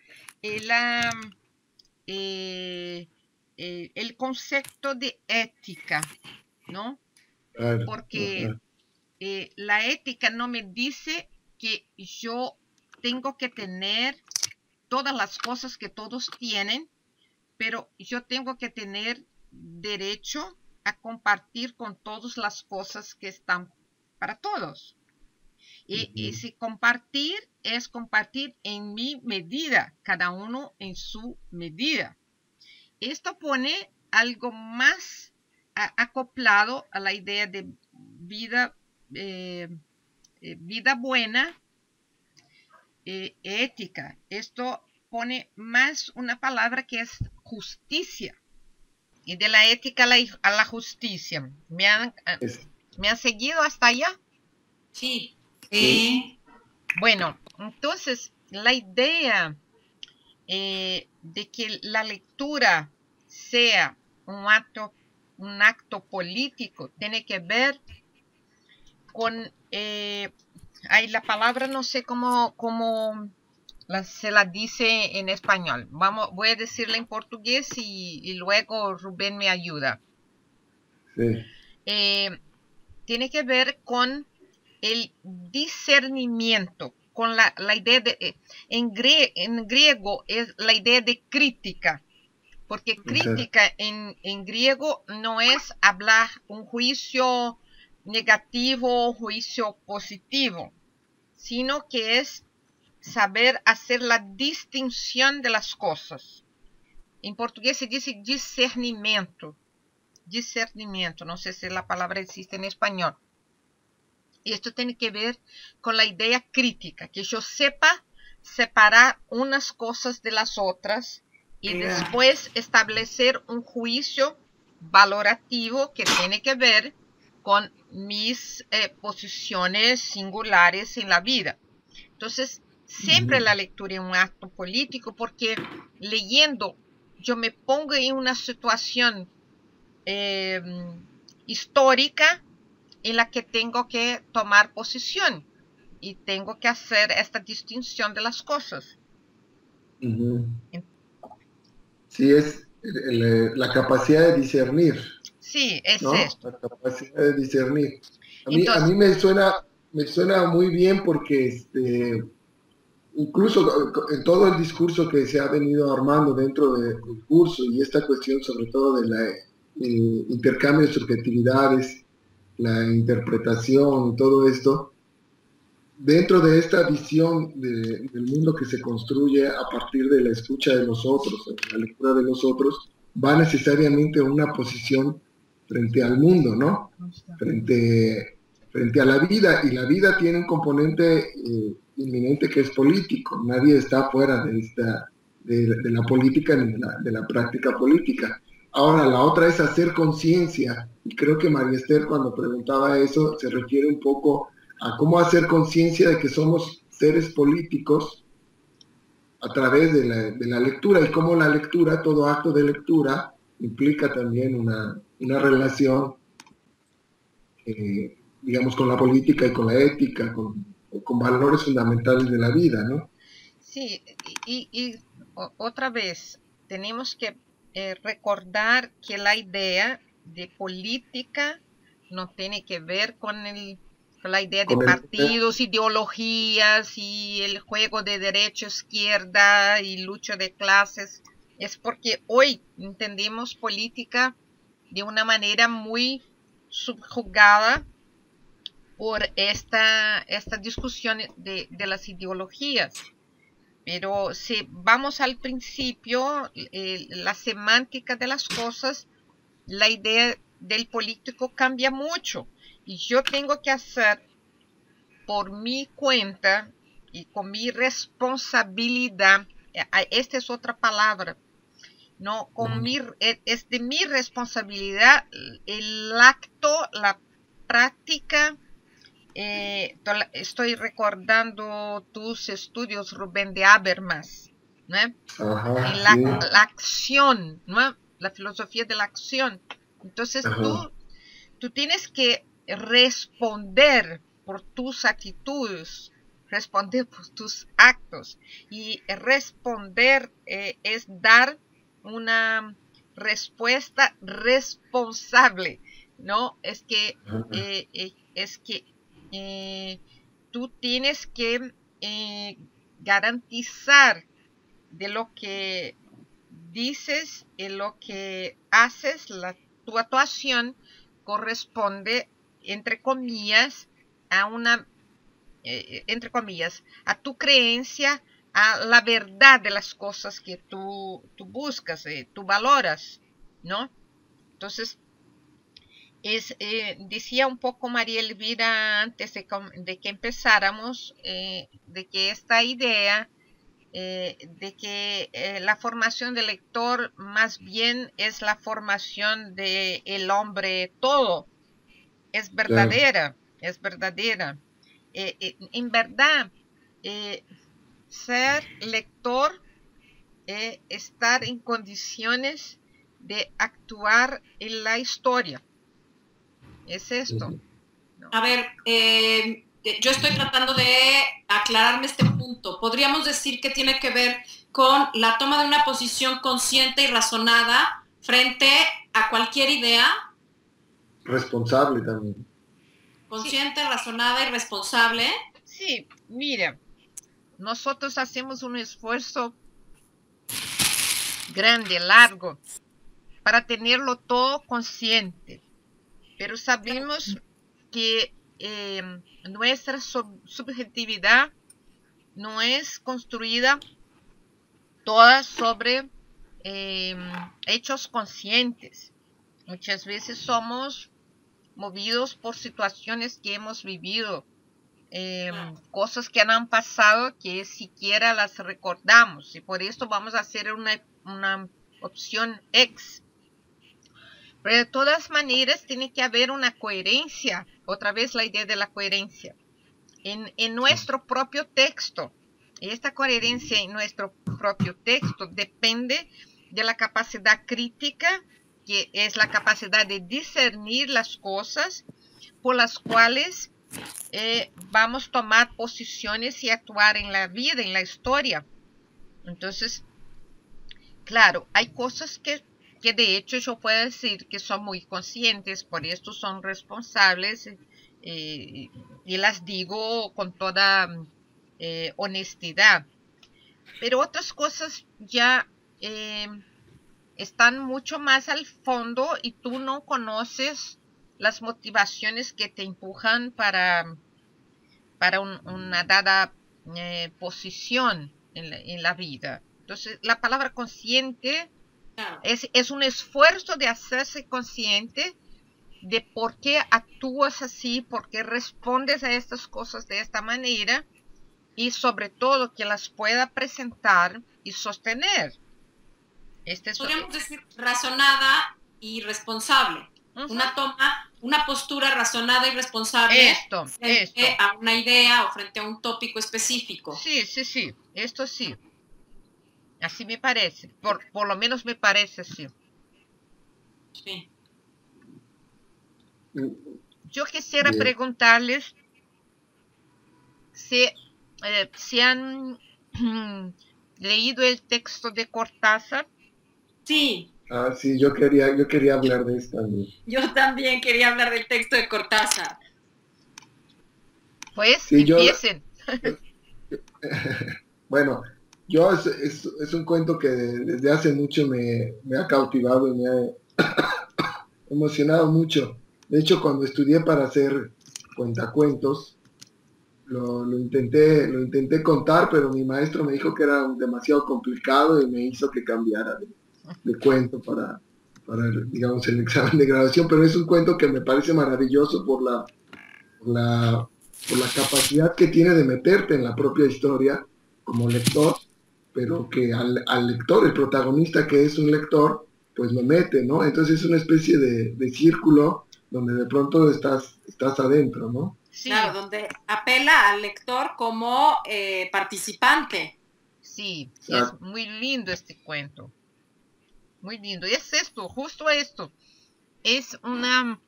el concepto de ética, ¿no? Porque la ética no me dice que yo tengo que tener todas las cosas que todos tienen, pero yo tengo que tener derecho a compartir con todos las cosas que están para todos. Y si compartir es compartir en mi medida, cada uno en su medida. Esto pone algo más acoplado a la idea de vida buena, ética. Esto pone más una palabra que es justicia. Y de la ética a la justicia. ¿Me han seguido hasta allá? Sí. Bueno, entonces la idea de que la lectura sea un acto político tiene que ver con la palabra, no sé cómo se la dice en español. Voy a decirla en portugués y luego Rubén me ayuda. Sí. Tiene que ver con el discernimiento, con la idea de, en griego es la idea de crítica, porque crítica en griego no es hablar un juicio negativo o juicio positivo, sino que es saber hacer la distinción de las cosas. En portugués se dice discernimiento, no sé si la palabra existe en español. Y esto tiene que ver con la idea crítica, que yo sepa separar unas cosas de las otras y después establecer un juicio valorativo que tiene que ver con mis posiciones singulares en la vida. Entonces, siempre la lectura es un acto político, porque leyendo yo me pongo en una situación histórica en la que tengo que tomar posición y tengo que hacer esta distinción de las cosas. Sí, es la capacidad de discernir. Sí, es ¿no? esto. La capacidad de discernir. Entonces, a mí me suena muy bien, porque incluso en todo el discurso que se ha venido armando dentro del curso, y esta cuestión sobre todo de la intercambio de subjetividades, la interpretación y todo esto, dentro de esta visión del mundo que se construye a partir de la escucha de los otros, la lectura de los otros, va necesariamente a una posición frente al mundo, ¿no? Frente a la vida, y la vida tiene un componente inminente que es político. Nadie está fuera de la política ni de la práctica política. Ahora, la otra es hacer conciencia. Y creo que María Esther, cuando preguntaba eso, se refiere un poco a cómo hacer conciencia de que somos seres políticos a través de la lectura, y cómo la lectura, todo acto de lectura, implica también una relación, digamos, con la política y con la ética, con valores fundamentales de la vida, ¿no? Sí, otra vez, tenemos que recordar que la idea de política no tiene que ver con la idea de partidos, ideologías y el juego de derecha, izquierda y lucha de clases. Es porque hoy entendemos política de una manera muy subjugada por esta discusión de las ideologías. Pero si vamos al principio, la semántica de las cosas, la idea del político cambia mucho. Y yo tengo que hacer por mi cuenta y con mi responsabilidad, esta es otra palabra, ¿no? Es de mi responsabilidad el acto, la práctica. Estoy recordando tus estudios, Rubén, de Habermas, ¿no? Ajá, La acción, ¿no? La filosofía de la acción. Entonces tú tienes que responder por tus actitudes, responder por tus actos. Y responder es dar una respuesta responsable, ¿no? Es que tú tienes que garantizar de lo que dices y lo que haces, tu actuación corresponde, entre comillas, a tu creencia, a la verdad de las cosas que tú buscas, tú valoras, ¿no? Entonces, decía un poco María Elvira antes de que empezáramos, de que esta idea de que la formación del lector más bien es la formación del hombre todo, es verdadera, es verdadera. En verdad, ser lector, estar en condiciones de actuar en la historia. Es esto. ¿No? A ver, yo estoy tratando de aclararme este punto. ¿Podríamos decir que tiene que ver con la toma de una posición consciente y razonada frente a cualquier idea? Responsable también. Consciente, sí. Razonada y responsable. Sí, mira, nosotros hacemos un esfuerzo grande, largo, para tenerlo todo consciente. Pero sabemos que nuestra subjetividad no es construida toda sobre hechos conscientes. Muchas veces somos movidos por situaciones que hemos vivido, cosas que han pasado que siquiera las recordamos, y por esto vamos a hacer una opción X. Pero de todas maneras tiene que haber una coherencia, otra vez la idea de la coherencia, en nuestro propio texto. Y esta coherencia en nuestro propio texto depende de la capacidad crítica, que es la capacidad de discernir las cosas por las cuales vamos a tomar posiciones y actuar en la vida, en la historia. Entonces, claro, hay cosas que de hecho yo puedo decir que son muy conscientes, por esto son responsables, y las digo con toda honestidad. Pero otras cosas ya están mucho más al fondo y tú no conoces las motivaciones que te empujan para una dada posición en la vida. Entonces, la palabra consciente es un esfuerzo de hacerse consciente de por qué actúas así, por qué respondes a estas cosas de esta manera, y sobre todo que las pueda presentar y sostener. Este es podríamos decir razonada y responsable. Una postura razonada y responsable frente a una idea o frente a un tópico específico. Sí, sí, sí, esto sí. Así me parece, por lo menos me parece así. Sí. Yo quisiera preguntarles si han leído el texto de Cortázar. Sí. Sí, yo quería hablar de esto también. Yo también quería hablar del texto de Cortázar. Pues, sí, empiecen. Bueno, es un cuento que desde hace mucho me ha cautivado y me ha emocionado mucho. De hecho, cuando estudié para hacer cuentacuentos, lo intenté contar, pero mi maestro me dijo que era demasiado complicado y me hizo que cambiara de cuento para, digamos, el examen de graduación. Pero es un cuento que me parece maravilloso por la capacidad que tiene de meterte en la propia historia como lector, pero que al lector, el protagonista que es un lector, pues lo mete, ¿no? Entonces es una especie de círculo donde de pronto estás adentro, ¿no? Sí. Claro, donde apela al lector como participante. Sí, es muy lindo este cuento. Muy lindo. Y es esto, justo esto. Es una...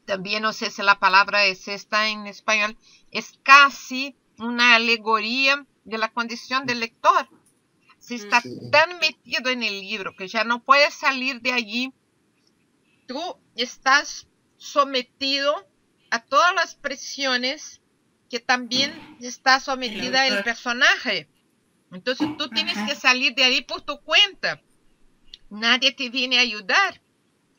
También no sé si la palabra es esta en español. Es casi una alegoría de la condición del lector. Se está tan metido en el libro que ya no puedes salir de allí. Tú estás sometido a todas las presiones que también está sometida el personaje. Entonces tú tienes que salir de ahí por tu cuenta. Nadie te viene a ayudar,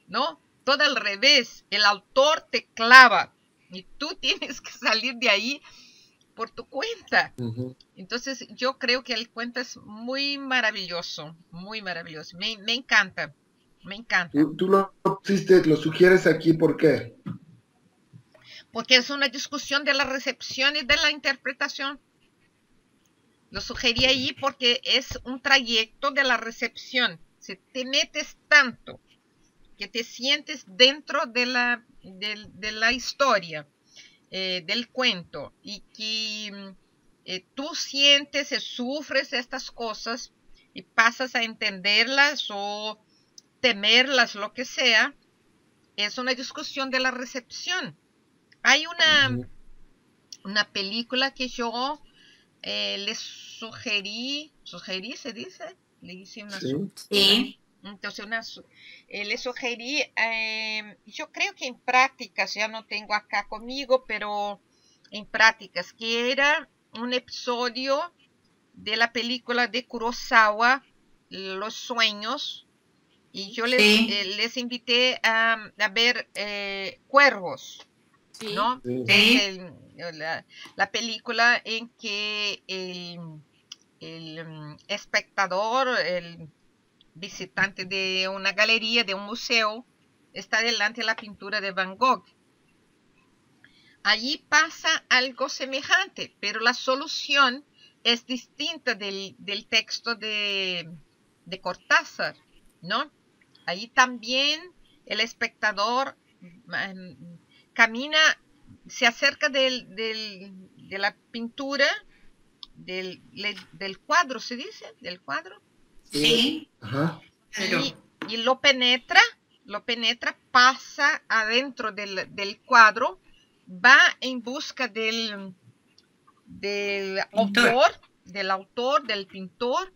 ¿no? Todo al revés. El autor te clava y tú tienes que salir de ahí por tu cuenta. Entonces yo creo que el cuento es muy maravilloso, muy maravilloso. Me encanta, me encanta. Tú lo sugieres aquí, ¿por qué? Porque es una discusión de la recepción y de la interpretación. Lo sugerí ahí porque es un trayecto de la recepción. Si te metes tanto que te sientes dentro de la historia, del cuento, y que tú sientes y sufres estas cosas y pasas a entenderlas o temerlas, lo que sea, es una discusión de la recepción. Hay una película que yo les sugerí, se dice, le hice una sí. Entonces le sugerí, yo creo que en prácticas, ya no tengo acá conmigo, pero en prácticas, que era un episodio de la película de Kurosawa, Los Sueños, y yo les invité a ver Cuervos, ¿no? Sí. La película en que el espectador, el visitante de una galería, de un museo, está delante de la pintura de Van Gogh. Allí pasa algo semejante, pero la solución es distinta del texto de Cortázar, ¿no? Allí también el espectador camina, se acerca de la pintura, del cuadro, ¿se dice? ¿Del cuadro? Sí. Ajá. Y lo penetra, pasa adentro del cuadro, va en busca del autor, del pintor,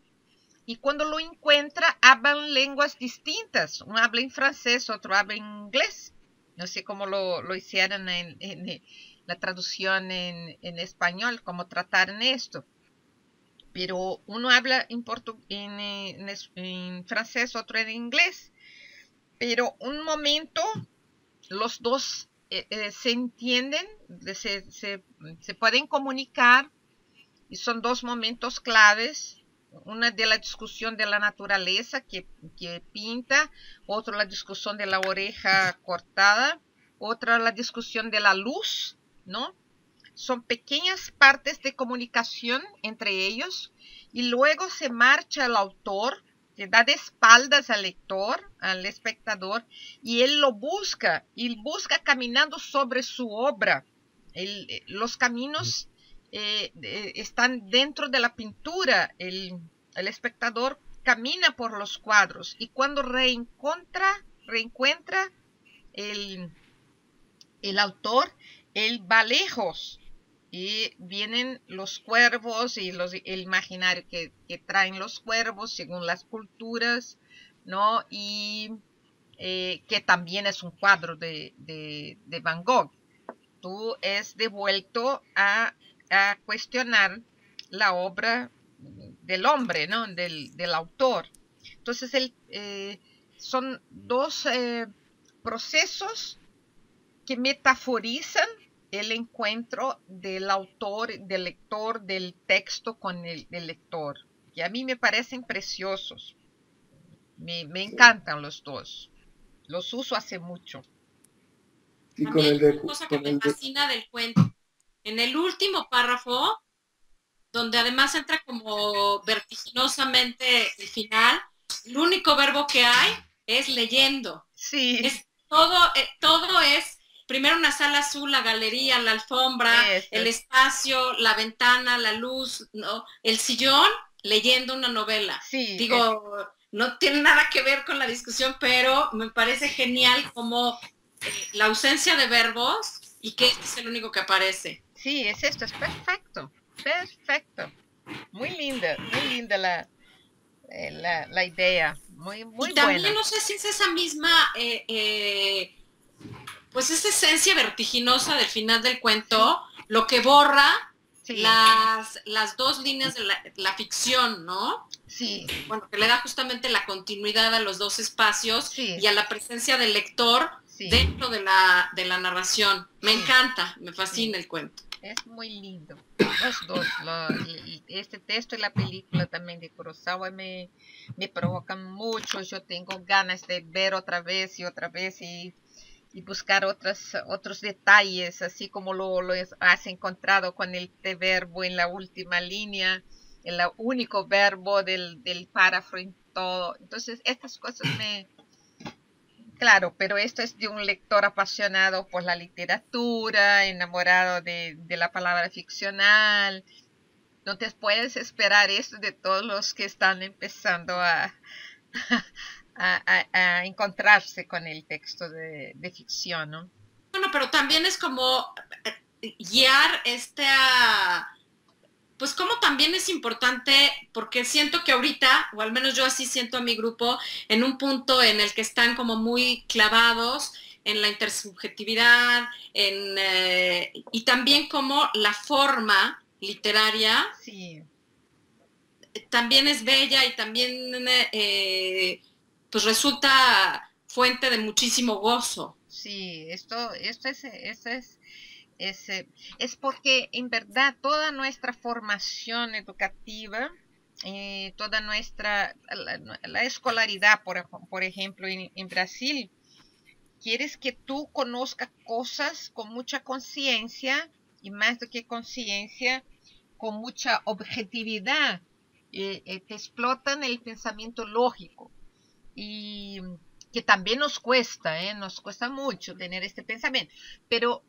y cuando lo encuentra hablan lenguas distintas. Uno habla en francés, otro habla en inglés. No sé cómo lo hicieron en la traducción en español, cómo trataron esto. Pero uno habla en francés, otro en inglés. Pero un momento los dos se entienden, se pueden comunicar, y son dos momentos claves. Una de la discusión de la naturaleza que pinta, otro la discusión de la oreja cortada, otra la discusión de la luz, ¿no? son pequeñas partes de comunicación entre ellos y luego se marcha el autor, que da de espaldas al lector, al espectador, y él lo busca, y busca caminando sobre su obra. Los caminos están dentro de la pintura, el espectador camina por los cuadros y cuando reencuentra el autor, él va lejos y vienen los cuervos y el imaginario que traen los cuervos según las culturas, ¿no? Y que también es un cuadro de Van Gogh. Tú es devuelto a cuestionar la obra del hombre, ¿no? Del autor. Entonces, son dos procesos que metaforizan el encuentro del autor, del lector, del texto con el lector, que a mí me parecen preciosos. Me encantan los dos. Los uso hace mucho. Sí, a mí hay una cosa que me fascina del cuento. En el último párrafo, donde además entra como vertiginosamente el final, el único verbo que hay es leyendo. Sí. Todo es primero una sala azul, la galería, la alfombra, el espacio, la ventana, la luz, ¿no? El sillón, leyendo una novela. Sí, digo, no tiene nada que ver con la discusión, pero me parece genial como la ausencia de verbos y que este es el único que aparece. Sí, es esto, es perfecto, perfecto. Muy linda la idea, muy y también buena. No sé si es esa misma, pues esa esencia vertiginosa del final del cuento, lo que borra las dos líneas de la ficción, ¿no? Sí. Bueno, que le da justamente la continuidad a los dos espacios y a la presencia del lector dentro de la narración. Me encanta, me fascina el cuento. Es muy lindo. Los dos, este texto y la película también de Kurosawa me provocan mucho. Yo tengo ganas de ver otra vez y buscar otros detalles, así como lo has encontrado con el verbo en la última línea, el único verbo del párrafo en todo. Entonces, estas cosas Claro, pero esto es de un lector apasionado por la literatura, enamorado de la palabra ficcional. No te puedes esperar esto de todos los que están empezando a encontrarse con el texto de ficción, ¿no? Bueno, pero también es como guiar pues como también es importante, porque siento que ahorita, o al menos yo así siento a mi grupo, en un punto en el que están como muy clavados en la intersubjetividad, y también como la forma literaria también es bella y también pues resulta fuente de muchísimo gozo. Sí, esto es porque en verdad toda nuestra formación educativa, toda la escolaridad, por ejemplo, en Brasil, quieres que tú conozcas cosas con mucha conciencia y más do que conciencia, con mucha objetividad. Te explotan el pensamiento lógico y que también nos cuesta mucho tener este pensamiento, pero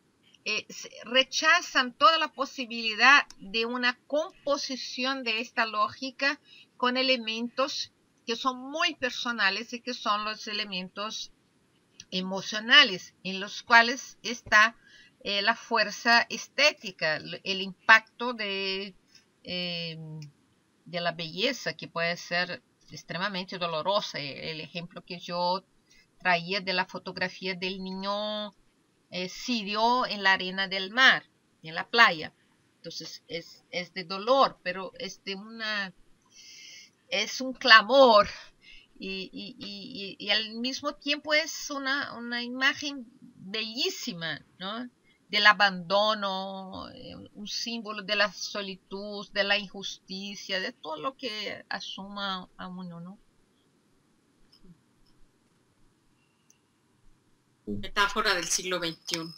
rechazan toda la posibilidad de una composición de esta lógica con elementos que son muy personales y que son los elementos emocionales, en los cuales está la fuerza estética, el impacto de la belleza, que puede ser extremadamente dolorosa. El ejemplo que yo traía de la fotografía del niño sirio en la arena del mar, en la playa. Entonces es de dolor, pero es un clamor y al mismo tiempo es una imagen bellísima, ¿no? Del abandono, un símbolo de la solitud, de la injusticia, de todo lo que asuma a uno, ¿no? Metáfora del siglo XXI.